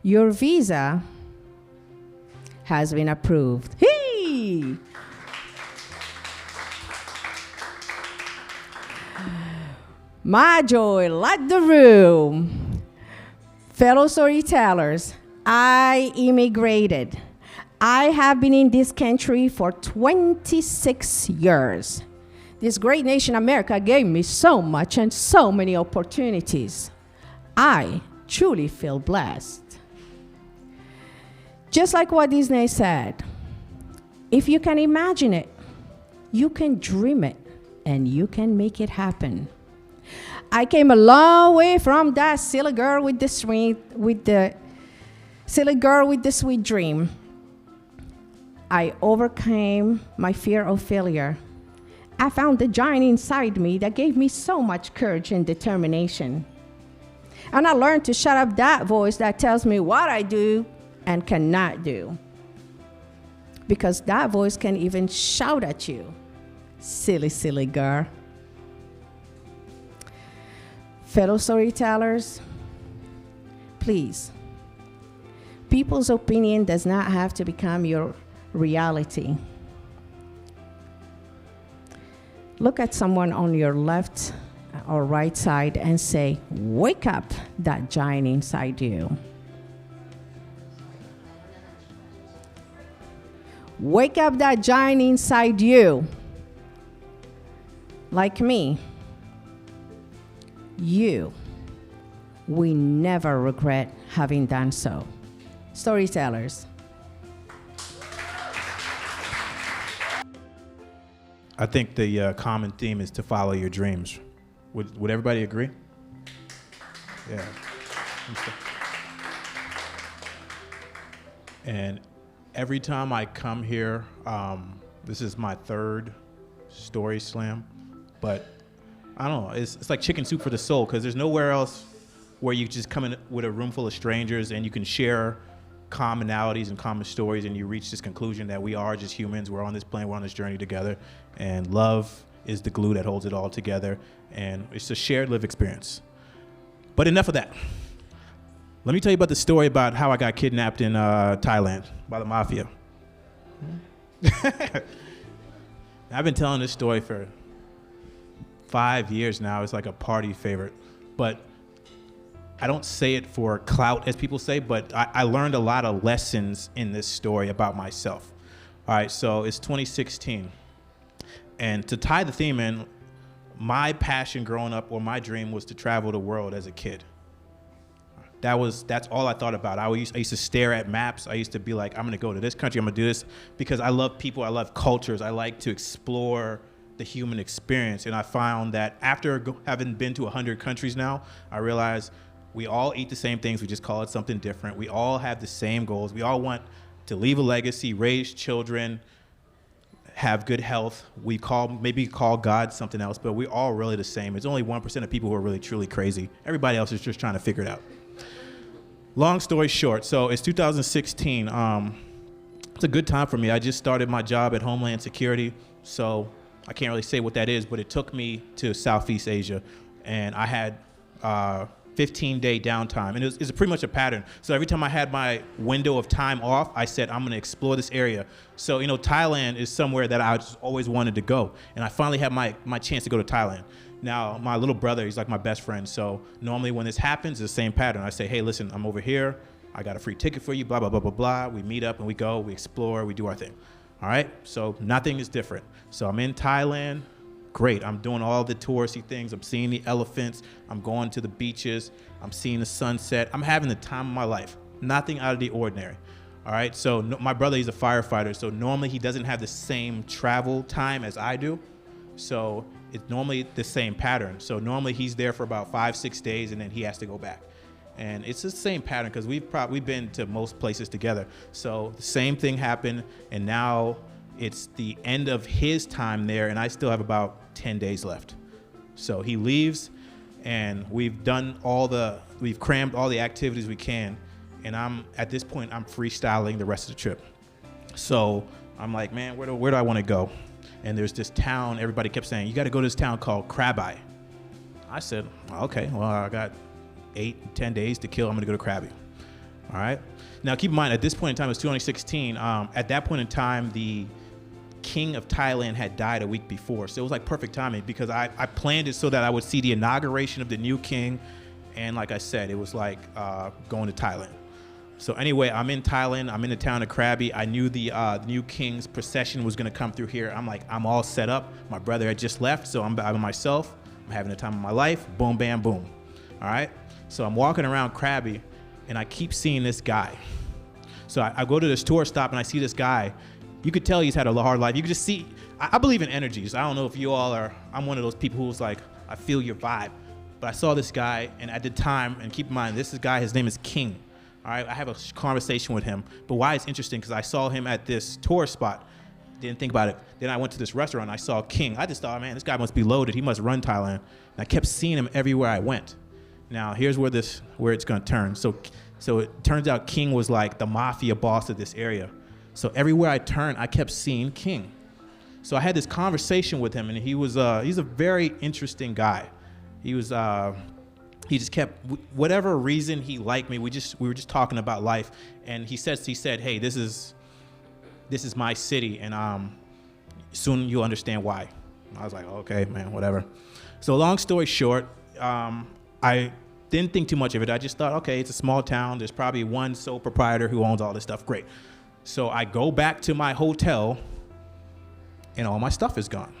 your visa has been approved. Hey! My joy light the room. Fellow storytellers, I immigrated. I have been in this country for 26 years. This great nation, America, gave me so much and so many opportunities. I truly feel blessed. Just like what Disney said, if you can imagine it, you can dream it, and you can make it happen. I came a long way from that silly girl with the sweet dream. I overcame my fear of failure. I found the giant inside me that gave me so much courage and determination. And I learned to shut up that voice that tells me what I do and cannot do. Because that voice can even shout at you, silly, silly girl. Fellow storytellers, please, people's opinion does not have to become your reality. Look at someone on your left or right side and say, wake up that giant inside you. Wake up that giant inside you. Like me, you will never regret having done so. Storytellers. I think the common theme is to follow your dreams. Would everybody agree? Yeah. And every time I come here, this is my third story slam, but I don't know, it's like chicken soup for the soul, because there's nowhere else where you just come in with a room full of strangers and you can share commonalities and common stories, and you reach this conclusion that we are just humans, we're on this plane, we're on this journey together, and love is the glue that holds it all together, and it's a shared live experience. But enough of that. Let me tell you about the story about how I got kidnapped in Thailand by the mafia. I've been telling this story for 5 years now. It's like a party favorite, but I don't say it for clout, as people say, but I learned a lot of lessons in this story about myself. All right, so it's 2016. And to tie the theme in, my passion growing up, or my dream, was to travel the world as a kid. That's all I thought about. I used to stare at maps. I used to be like, I'm gonna go to this country, I'm gonna do this, because I love people, I love cultures, I like to explore the human experience. And I found that after having been to 100 countries now, I realized we all eat the same things, we just call it something different. We all have the same goals. We all want to leave a legacy, raise children, have good health. We maybe call God something else, but we're all really the same. It's only 1% of people who are really truly crazy. Everybody else is just trying to figure it out. Long story short, so it's 2016. It's a good time for me. I just started my job at Homeland Security, so I can't really say what that is, but it took me to Southeast Asia, and I had 15-day downtime, and it's pretty much a pattern. So every time I had my window of time off, I said, I'm gonna explore this area. So, Thailand is somewhere that I just always wanted to go, and I finally had my chance to go to Thailand. Now, my little brother, he's like my best friend, so normally when this happens, it's the same pattern. I say, hey, listen, I'm over here, I got a free ticket for you, blah, blah, blah, blah, blah. We meet up and we go, we explore, we do our thing. All right, so nothing is different. So I'm in Thailand. Great, I'm doing all the touristy things. I'm seeing the elephants. I'm going to the beaches. I'm seeing the sunset. I'm having the time of my life. Nothing out of the ordinary. All right, so my brother, he's a firefighter, so normally he doesn't have the same travel time as I do. So it's normally the same pattern. So normally he's there for about 5-6 days, and then he has to go back. And it's the same pattern because we've been to most places together. So the same thing happened, and now it's the end of his time there, and I still have about 10 days left. So he leaves, and we've crammed all the activities we can, and at this point I'm freestyling the rest of the trip. So I'm like, man, where do I want to go? And there's this town, everybody kept saying, you got to go to this town called Krabi. I said, okay, well, I got 8-10 days to kill. I'm going to go to Krabi. All right. Now, keep in mind, at this point in time, it was 2016. At that point in time, the king of Thailand had died a week before. So it was like perfect timing because I planned it so that I would see the inauguration of the new king. And like I said, it was like going to Thailand. So anyway, I'm in Thailand. I'm in the town of Krabi. I knew the new king's procession was going to come through here. I'm like, I'm all set up. My brother had just left, so I'm by myself. I'm having the time of my life. Boom, bam, boom. All right? So I'm walking around Krabi, and I keep seeing this guy. So I go to this tour stop, and I see this guy. You could tell he's had a hard life. You could just see. I believe in energies. I don't know if you all are. I'm one of those people who's like, I feel your vibe. But I saw this guy, and at the time, and keep in mind, this guy, his name is King. All right, I have a conversation with him. But why it's interesting, because I saw him at this tourist spot. Didn't think about it. Then I went to this restaurant. I saw King. I just thought, man, this guy must be loaded. He must run Thailand. And I kept seeing him everywhere I went. Now, here's where it's going to turn. So it turns out King was like the mafia boss of this area. So everywhere I turned, I kept seeing King. So I had this conversation with him, and he's a very interesting guy. He just kept, whatever reason he liked me, we were just talking about life, and he said, hey, this is my city, and soon you'll understand why. I was like, okay, man, whatever. So long story short, I didn't think too much of it. I just thought, okay, it's a small town. There's probably one sole proprietor who owns all this stuff. Great. So I go back to my hotel, and all my stuff is gone.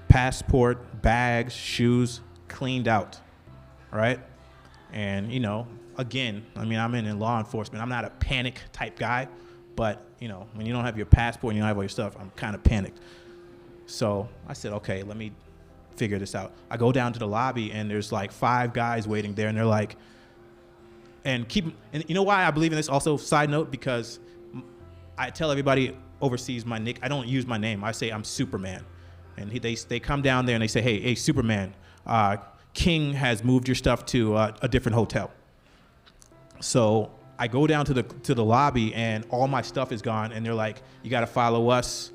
Passport, bags, shoes, cleaned out, right? And, again, I mean, I'm in law enforcement. I'm not a panic type guy, but, when you don't have your passport and you don't have all your stuff, I'm kind of panicked. So I said, okay, let me figure this out. I go down to the lobby, and there's like 5 guys waiting there, and they're like, and you know why I believe in this also, side note, because I tell everybody overseas I don't use my name. I say I'm Superman. And they come down there and they say, hey, Superman, King has moved your stuff to a different hotel. So I go down to the lobby, and all my stuff is gone, and they're like, you got to follow us.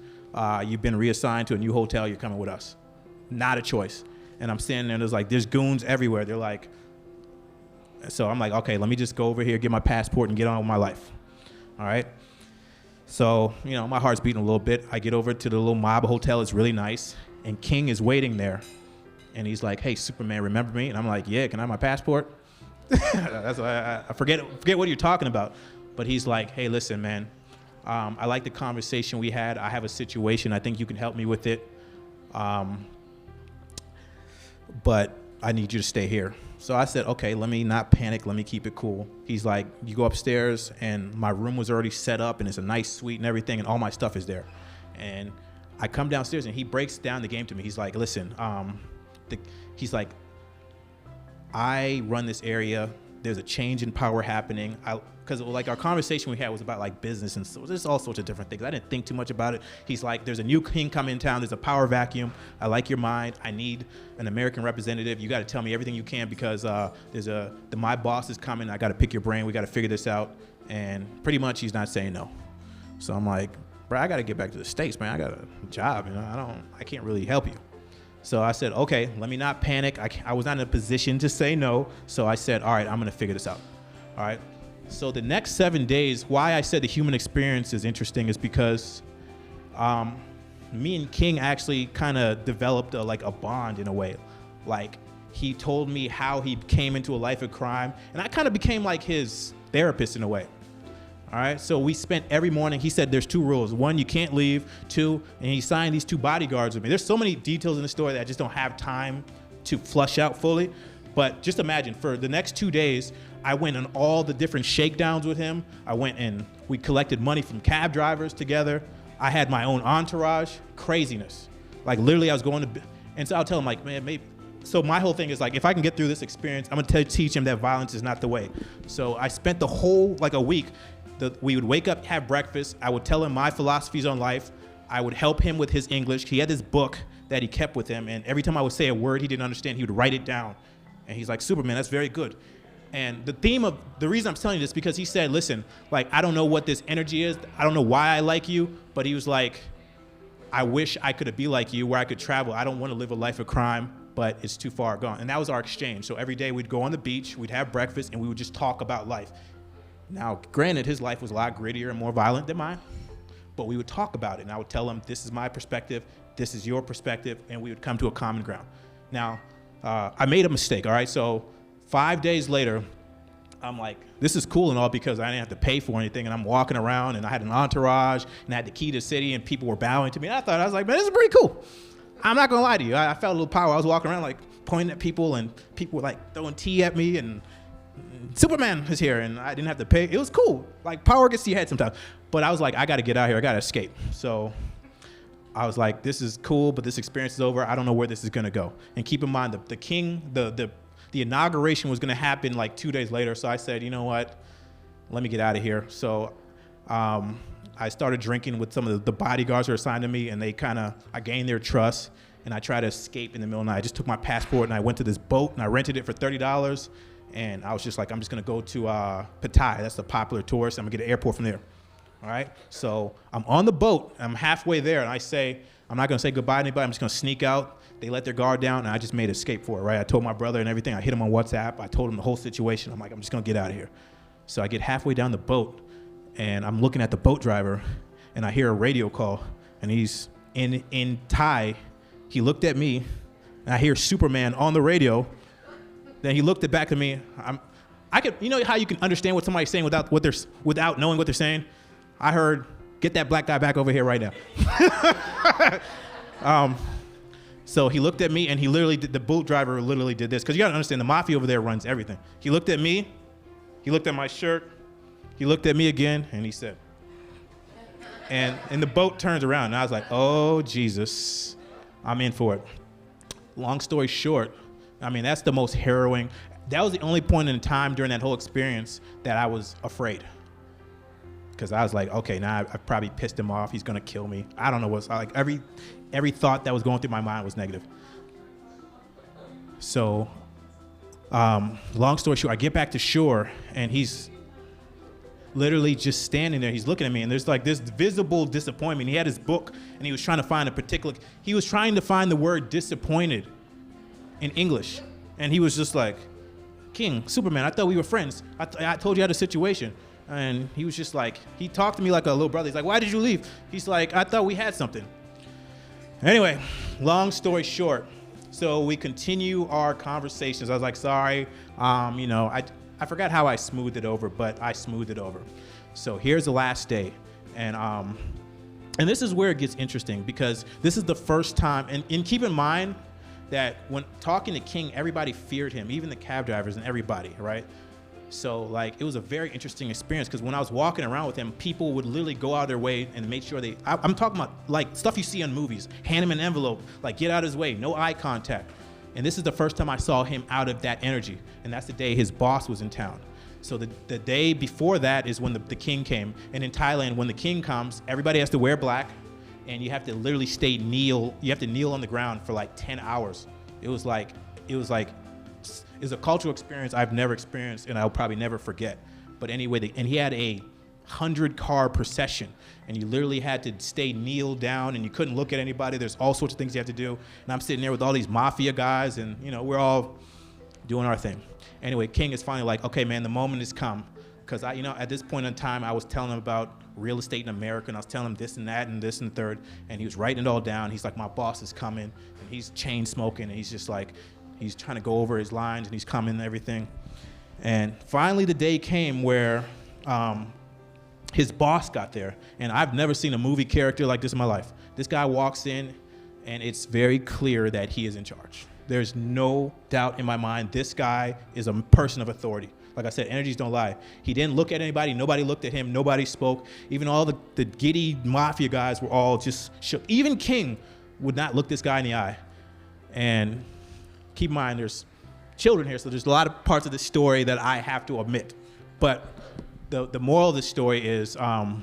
You've been reassigned to a new hotel. You're coming with us. Not a choice. And I'm standing there, and there's goons everywhere. They're like, so I'm like, okay, let me just go over here, get my passport, and get on with my life. All right. So, my heart's beating a little bit. I get over to the little mob hotel. It's really nice. And King is waiting there. And he's like, hey, Superman, remember me? And I'm like, yeah, can I have my passport? That's I forget what you're talking about. But he's like, hey, listen, man, I like the conversation we had. I have a situation. I think you can help me with it. But I need you to stay here. So I said, okay, let me not panic. Let me keep it cool. He's like, you go upstairs, and my room was already set up, and it's a nice suite and everything, and all my stuff is there. And I come downstairs, and he breaks down the game to me. He's like, listen, he's like, I run this area. There's a change in power happening. Because like our conversation we had was about like business, and so there's all sorts of different things. I didn't think too much about it. He's like, there's a new king coming in town. There's a power vacuum. I like your mind. I need an American representative. You got to tell me everything you can because my boss is coming. I got to pick your brain. We got to figure this out. And pretty much he's not saying no. So I'm like, bro, I got to get back to the States, man. I got a job. I can't really help you. So I said, okay, let me not panic. I was not in a position to say no. So I said, all right, I'm going to figure this out. All right. So the next 7 days, why I said the human experience is interesting is because me and King actually kind of developed a bond in a way. Like he told me how he came into a life of crime, and I kind of became like his therapist in a way. All right, so we spent every morning. He said there's 2 rules. 1, you can't leave. 2, and he signed these 2 bodyguards with me. There's so many details in the story that I just don't have time to flush out fully. But just imagine, for the next 2 days, I went on all the different shakedowns with him. I went and we collected money from cab drivers together. I had my own entourage. Craziness. Like literally I was going to, and so I'll tell him like, man, maybe. So my whole thing is like, if I can get through this experience, I'm gonna teach him that violence is not the way. So I spent the whole, a week, we would wake up, have breakfast. I would tell him my philosophies on life. I would help him with his English. He had this book that he kept with him, and every time I would say a word he didn't understand, he would write it down. And he's like, Superman, that's very good. And the reason I'm telling you this because he said, listen, I don't know what this energy is. I don't know why I like you, but he was like, I wish I could be like you where I could travel. I don't want to live a life of crime, but it's too far gone. And that was our exchange. So every day we'd go on the beach, we'd have breakfast, and we would just talk about life. Now, granted, his life was a lot grittier and more violent than mine, but we would talk about it. And I would tell him, this is my perspective, this is your perspective, and we would come to a common ground. Now, I made a mistake, all right? So 5 days later, I'm like, this is cool and all because I didn't have to pay for anything, and I'm walking around, and I had an entourage, and I had the key to the city, and people were bowing to me. And I was like, man, this is pretty cool. I'm not gonna lie to you. I felt a little power. I was walking around pointing at people, and people were throwing tea at me, and Superman is here, and I didn't have to pay. It was cool. Power gets to your head sometimes. But I was like, I gotta get out of here. I gotta escape. So I was like, this is cool, but this experience is over. I don't know where this is gonna go. And keep in mind, the king, the inauguration was gonna happen 2 days later. So I said, you know what? Let me get out of here. So I started drinking with some of the bodyguards who were assigned to me, and I gained their trust, and I tried to escape in the middle of the night. I just took my passport, and I went to this boat, and I rented it for $30. And I was just like, I'm just gonna go to Pattaya. That's the popular tourist. I'm gonna get an airport from there. All right. So I'm on the boat. I'm halfway there, and I say, I'm not gonna say goodbye to anybody. I'm just gonna sneak out. They let their guard down, and I just made escape for it. Right. I told my brother and everything. I hit him on WhatsApp. I told him the whole situation. I'm like, I'm just gonna get out of here. So I get halfway down the boat, and I'm looking at the boat driver, and I hear a radio call, and he's in Thai. He looked at me, and I hear Superman on the radio. Then he looked back at me. You know how you can understand what somebody's saying without knowing what they're saying? I heard, get that black guy back over here right now. So he looked at me, and the boat driver literally did this. Because you got to understand, the mafia over there runs everything. He looked at me. He looked at my shirt. He looked at me again, and he said, and the boat turns around, and I was like, oh, Jesus, I'm in for it. Long story short, that's the most harrowing. That was the only point in time during that whole experience that I was afraid. Because I was like, okay, now I've probably pissed him off. He's going to kill me. I don't know what's every thought that was going through my mind was negative. So, long story short, I get back to shore, and he's literally just standing there. He's looking at me, and there's this visible disappointment. He had his book, and he was trying to find the word disappointed in English. And he was just like, King, Superman, I thought we were friends. I told you I had a situation. And he was just like, he talked to me like a little brother. He's like, why did you leave? He's like, I thought we had something. Anyway, long story short, so we continue our conversations. I was like, sorry, I forgot how I smoothed it over, but I smoothed it over. So here's the last day. And this is where it gets interesting, because this is the first time, and keep in mind that when talking to King, everybody feared him, even the cab drivers and everybody, right? So like, it was a very interesting experience, because when I was walking around with him, people would literally go out of their way and make sure I'm talking about like stuff you see in movies, hand him an envelope, like get out of his way, no eye contact. And this is the first time I saw him out of that energy. And that's the day his boss was in town. So the day before that is when the king came. And in Thailand, when the king comes, everybody has to wear black, and you have to literally you have to kneel on the ground for like 10 hours. It was a cultural experience I've never experienced, and I'll probably never forget. But anyway, and he had a 100-car procession, and you literally had to stay kneeled down, and you couldn't look at anybody. There's all sorts of things you have to do. And I'm sitting there with all these mafia guys, and we're all doing our thing. Anyway, King is finally like, okay, man, the moment has come. Because at this point in time, I was telling him about real estate in America, and I was telling him this and that and this and third, and he was writing it all down. He's like, my boss is coming, and he's chain smoking, and he's just like, he's trying to go over his lines, and he's coming and everything. And finally the day came where his boss got there, and I've never seen a movie character like this in my life. This guy walks in, and it's very clear that he is in charge. There's no doubt in my mind this guy is a person of authority. Like I said, energies don't lie. He didn't look at anybody. Nobody looked at him. Nobody spoke. Even all the giddy mafia guys were all just shook. Even King would not look this guy in the eye. And keep in mind, there's children here, so there's a lot of parts of the story that I have to omit. But the moral of the story is, I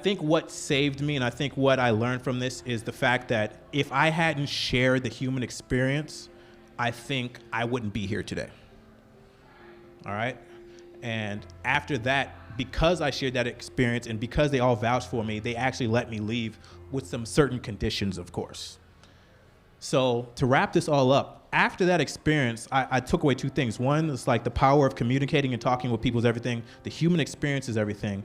think what saved me, and I think what I learned from this, is the fact that if I hadn't shared the human experience, I think I wouldn't be here today. All right? And after that, because I shared that experience and because they all vouched for me, they actually let me leave with some certain conditions, of course. So to wrap this all up, after that experience, I took away two things. One is like the power of communicating and talking with people is everything. The human experience is everything.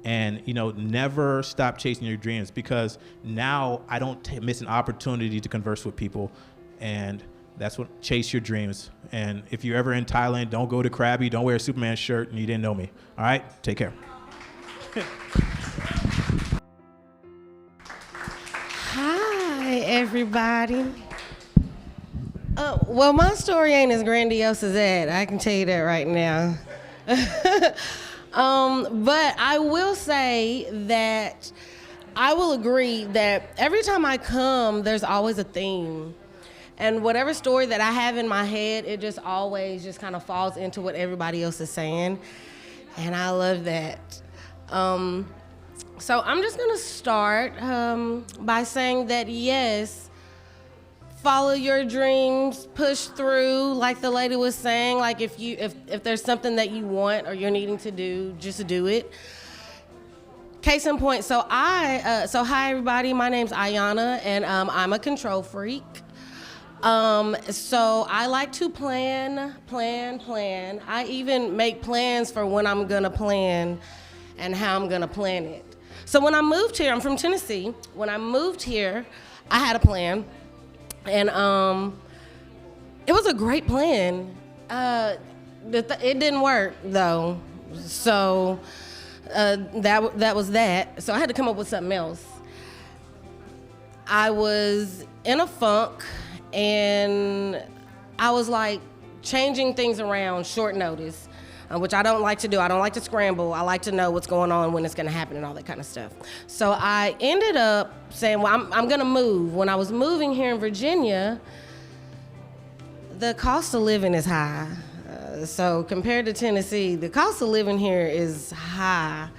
And, never stop chasing your dreams, because now I don't miss an opportunity to converse with people. And that's what, chase your dreams. And if you're ever in Thailand, don't go to Krabi, don't wear a Superman shirt, and you didn't know me. All right? Take care. Hi, everybody. Well, my story ain't as grandiose as that. I can tell you that right now. But I will say that I will agree that every time I come, there's always a theme. And whatever story that I have in my head, it just always just kind of falls into what everybody else is saying. And I love that. So I'm just going to start by saying that, yes, follow your dreams, push through, like the lady was saying. Like if there's something that you want or you're needing to do, just do it. Case in point, so hi everybody, my name's Ayanna, and I'm a control freak. So I like to plan. I even make plans for when I'm gonna plan and how I'm gonna plan it. So when I moved here, I'm from Tennessee. When I moved here, I had a plan. And it was a great plan. It didn't work though, so that was that. So I had to come up with something else. I was in a funk, and I was like changing things around short notice, which I don't like to do. I don't like to scramble. I like to know what's going on, when it's going to happen, and all that kind of stuff. So I ended up saying, well, I'm going to move. When I was moving here in Virginia, the cost of living is high. So compared to Tennessee, the cost of living here is high.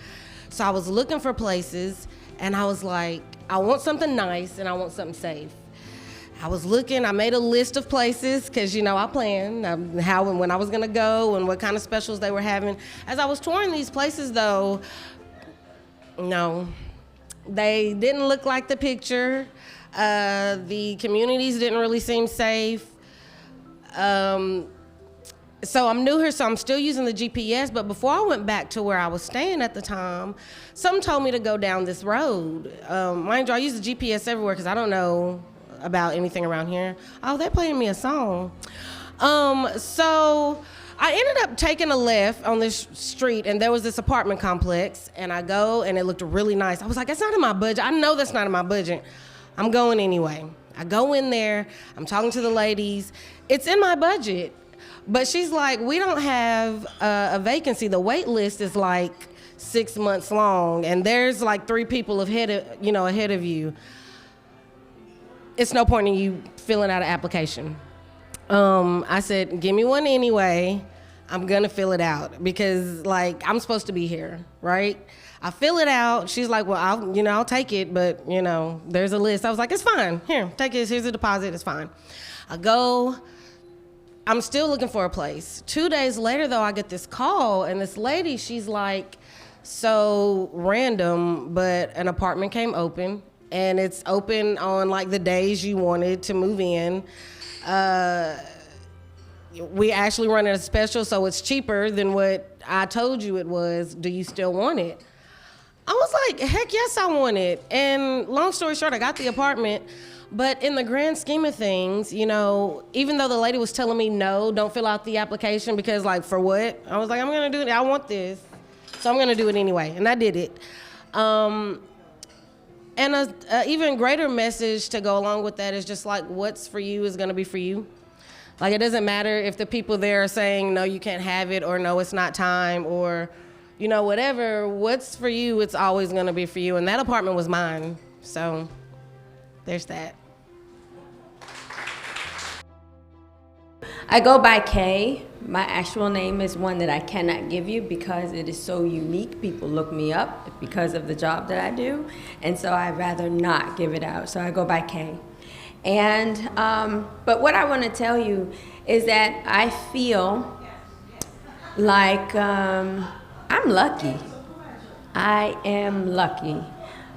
So I was looking for places, and I was like, I want something nice, and I want something safe. I was looking, I made a list of places, because, I planned how and when I was going to go and what kind of specials they were having. As I was touring these places, though, no, they didn't look like the picture. The communities didn't really seem safe. So I'm new here, so I'm still using the GPS, but before I went back to where I was staying at the time, something told me to go down this road. Mind you, I use the GPS everywhere because I don't know about anything around here. Oh, they're playing me a song. So I ended up taking a left on this street, and there was this apartment complex, and I go, and it looked really nice. I was like, that's not in my budget. I know that's not in my budget. I'm going anyway. I go in there. I'm talking to the ladies. It's in my budget. But she's like, we don't have a vacancy. The wait list is like 6 months long, and there's like 3 people ahead of you. It's no point in you filling out an application. I said, give me one anyway. I'm gonna fill it out because like I'm supposed to be here, right? I fill it out. She's like, well, I'll take it, but there's a list. I was like, it's fine. Here, take it. Here's the deposit. It's fine. I go. I'm still looking for a place. 2 days later, though, I get this call, and this lady, she's like, so random, but an apartment came open, and it's open on like the days you wanted to move in. We actually running a special, so it's cheaper than what I told you it was. Do you still want it? I was like, heck yes, I want it. And long story short, I got the apartment. But in the grand scheme of things, even though the lady was telling me, no, don't fill out the application because, like, for what? I was like, I'm going to do it. I want this. So I'm going to do it anyway. And I did it. And an even greater message to go along with that is just like, what's for you is going to be for you. Like, it doesn't matter if the people there are saying, no, you can't have it, or no, it's not time, or, whatever. What's for you, it's always going to be for you. And that apartment was mine. So there's that. I go by Kay. My actual name is one that I cannot give you because it is so unique. People look me up because of the job that I do, and so I'd rather not give it out. So I go by Kay. And but what I want to tell you is that I feel like I'm lucky. I am lucky.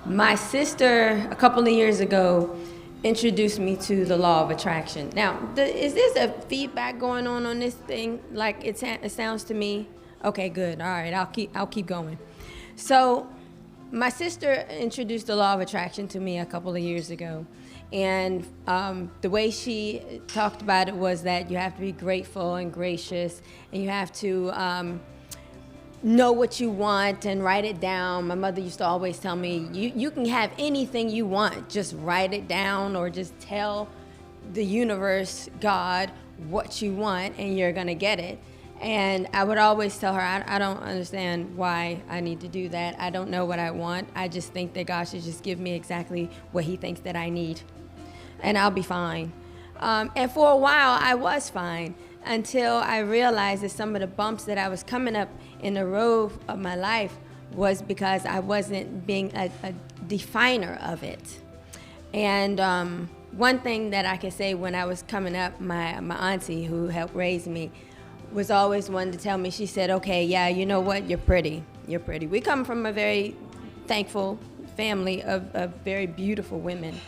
My sister, a couple of years ago, introduced me to the law of attraction. Now, is this a feedback going on this thing? Like it sounds to me. Okay, good. All right, I'll keep going. So, my sister introduced the law of attraction to me a couple of years ago, and the way she talked about it was that you have to be grateful and gracious, and you have to know what you want and write it down. My mother used to always tell me, you can have anything you want, just write it down or just tell the universe, God, what you want and you're gonna get it. And I would always tell her, I don't understand why I need to do that. I don't know what I want. I just think that God should just give me exactly what he thinks that I need, and I'll be fine. And for a while, I was fine until I realized that some of the bumps that I was coming up in the road of my life was because I wasn't being a definer of it. And one thing that I can say when I was coming up, my auntie who helped raise me was always one to tell me, she said, okay, yeah, you know what, you're pretty. We come from a very thankful family of very beautiful women.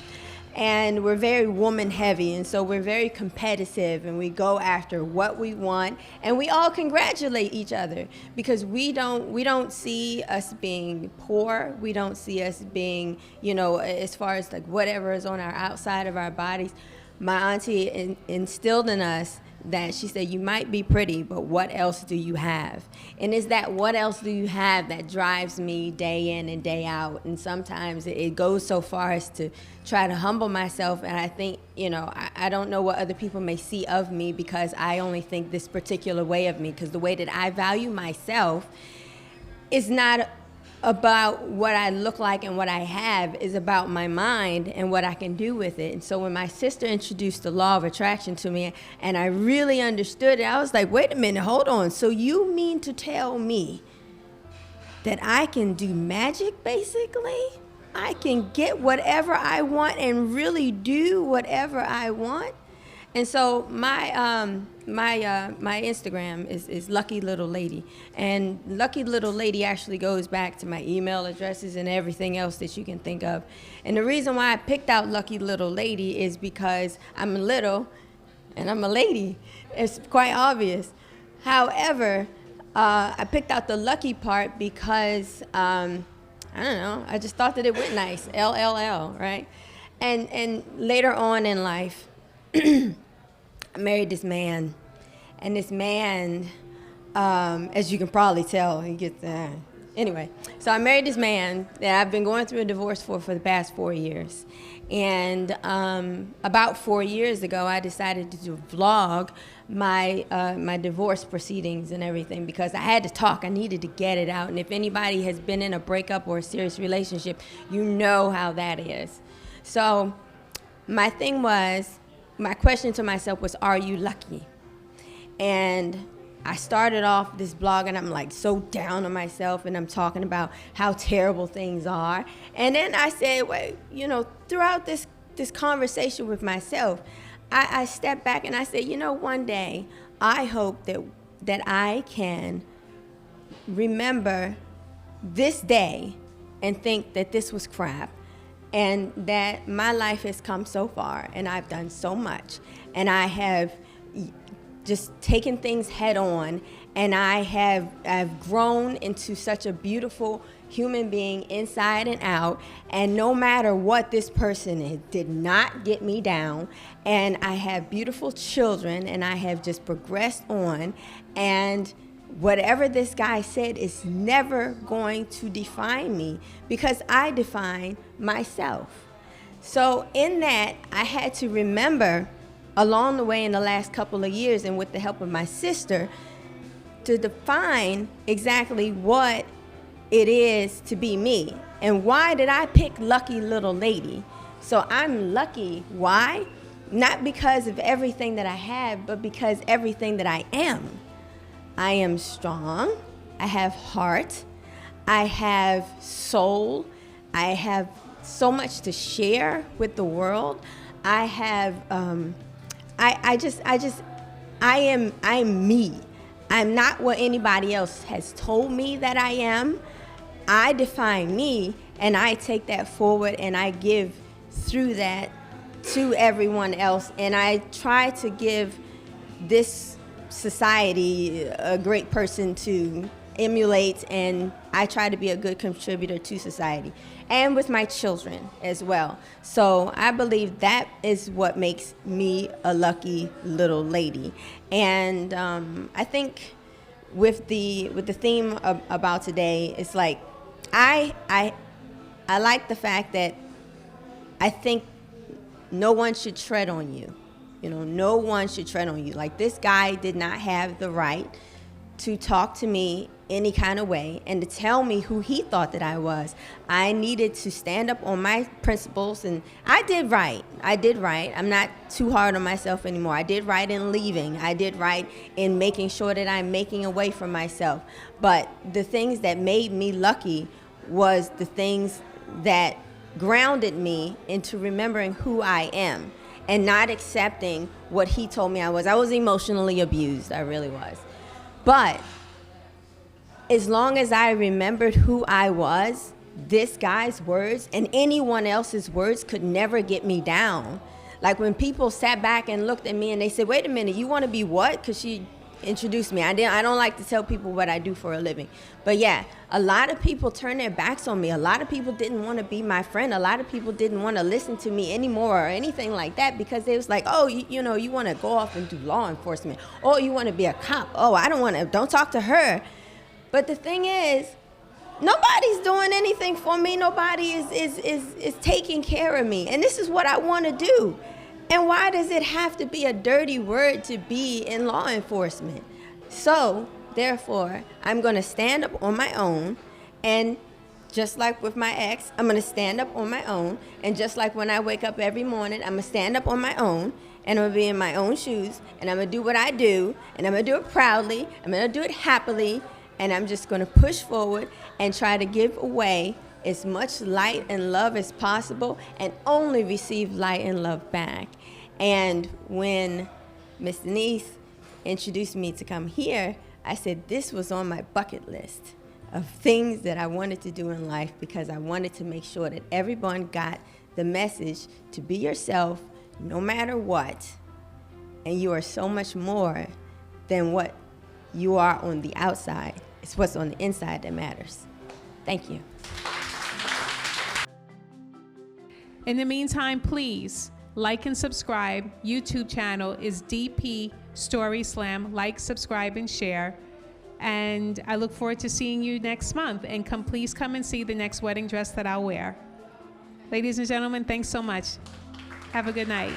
And we're very woman heavy, and so we're very competitive, and we go after what we want, and we all congratulate each other because we don't see us being poor. We don't see us being, as far as like whatever is on our outside of our bodies. My auntie instilled in us that she said, you might be pretty, but what else do you have? And it's that what else do you have that drives me day in and day out. And sometimes it goes so far as to try to humble myself. And I think, I don't know what other people may see of me because I only think this particular way of me, because the way that I value myself is not about what I look like and what I have, is about my mind and what I can do with it. And so when my sister introduced the law of attraction to me and I really understood it, I was like, wait a minute, hold on. So you mean to tell me that I can do magic, basically? I can get whatever I want and really do whatever I want? And so my Instagram is Lucky Little Lady, and Lucky Little Lady actually goes back to my email addresses and everything else that you can think of. And the reason why I picked out Lucky Little Lady is because I'm little and I'm a lady. It's quite obvious. However, I picked out the lucky part because I don't know, I just thought that it went nice, LLL, right? And later on in life, I married this man, and this man As you can probably tell, he gets anyway. So I married this man that I've been going through a divorce for the past 4 years. And about 4 years ago, I decided to vlog my divorce proceedings and everything because I had to talk. I needed to get it out. And if anybody has been in a breakup or a serious relationship, you know how that is. So my question to myself was, are you lucky? And I started off this blog and I'm like so down on myself and I'm talking about how terrible things are. And then I said, wait, throughout this conversation with myself, I stepped back and I said, one day I hope that I can remember this day and think that this was crap and that my life has come so far and I've done so much and I have just taken things head on, and I've grown into such a beautiful human being inside and out, and no matter what this person is, did not get me down, and I have beautiful children, and I have just progressed on, and whatever this guy said is never going to define me because I define myself. So in that, I had to remember along the way in the last couple of years and with the help of my sister to define exactly what it is to be me. And why did I pick lucky little lady? So I'm lucky. Why? Not because of everything that I have, but because everything that I am. I am strong. I have heart. I have soul. I have so much to share with the world. I have, I'm me. I'm not what anybody else has told me that I am. I define me, and I take that forward, and I give through that to everyone else. And I try to give this society a great person to emulate, and I try to be a good contributor to society and with my children as well. So I believe that is what makes me a lucky little lady. And I think with the theme about today, it's like I like the fact that I think no one should tread on you. No one should tread on you. Like, this guy did not have the right to talk to me any kind of way and to tell me who he thought that I was. I needed to stand up on my principles, and I did right. I'm not too hard on myself anymore. I did right in leaving. I did right in making sure that I'm making a way for myself. But the things that made me lucky was the things that grounded me into remembering who I am and not accepting what he told me I was. I was emotionally abused. I really was. But as long as I remembered who I was, this guy's words and anyone else's words could never get me down. Like, when people sat back and looked at me and they said, wait a minute, you want to be what? Because she introduced me. I don't like to tell people what I do for a living. But yeah, a lot of people turned their backs on me. A lot of people didn't want to be my friend. A lot of people didn't want to listen to me anymore or anything like that because they was like, oh, you want to go off and do law enforcement. Oh, you want to be a cop. Oh, don't talk to her. But the thing is, nobody's doing anything for me. Nobody is taking care of me. And this is what I want to do. And why does it have to be a dirty word to be in law enforcement? So, therefore, I'm going to stand up on my own. And just like with my ex, I'm going to stand up on my own. And just like when I wake up every morning, I'm going to stand up on my own. And I'm going to be in my own shoes. And I'm going to do what I do. And I'm going to do it proudly. I'm going to do it happily. And I'm just going to push forward and try to give away as much light and love as possible and only receive light and love back. And when Miss Denise introduced me to come here, I said this was on my bucket list of things that I wanted to do in life because I wanted to make sure that everyone got the message to be yourself no matter what. And you are so much more than what you are on the outside. It's what's on the inside that matters. Thank you. In the meantime, please like and subscribe. YouTube channel is DP Story Slam. Like, subscribe, and share. And I look forward to seeing you next month. And please come and see the next wedding dress that I'll wear. Ladies and gentlemen, thanks so much. Have a good night.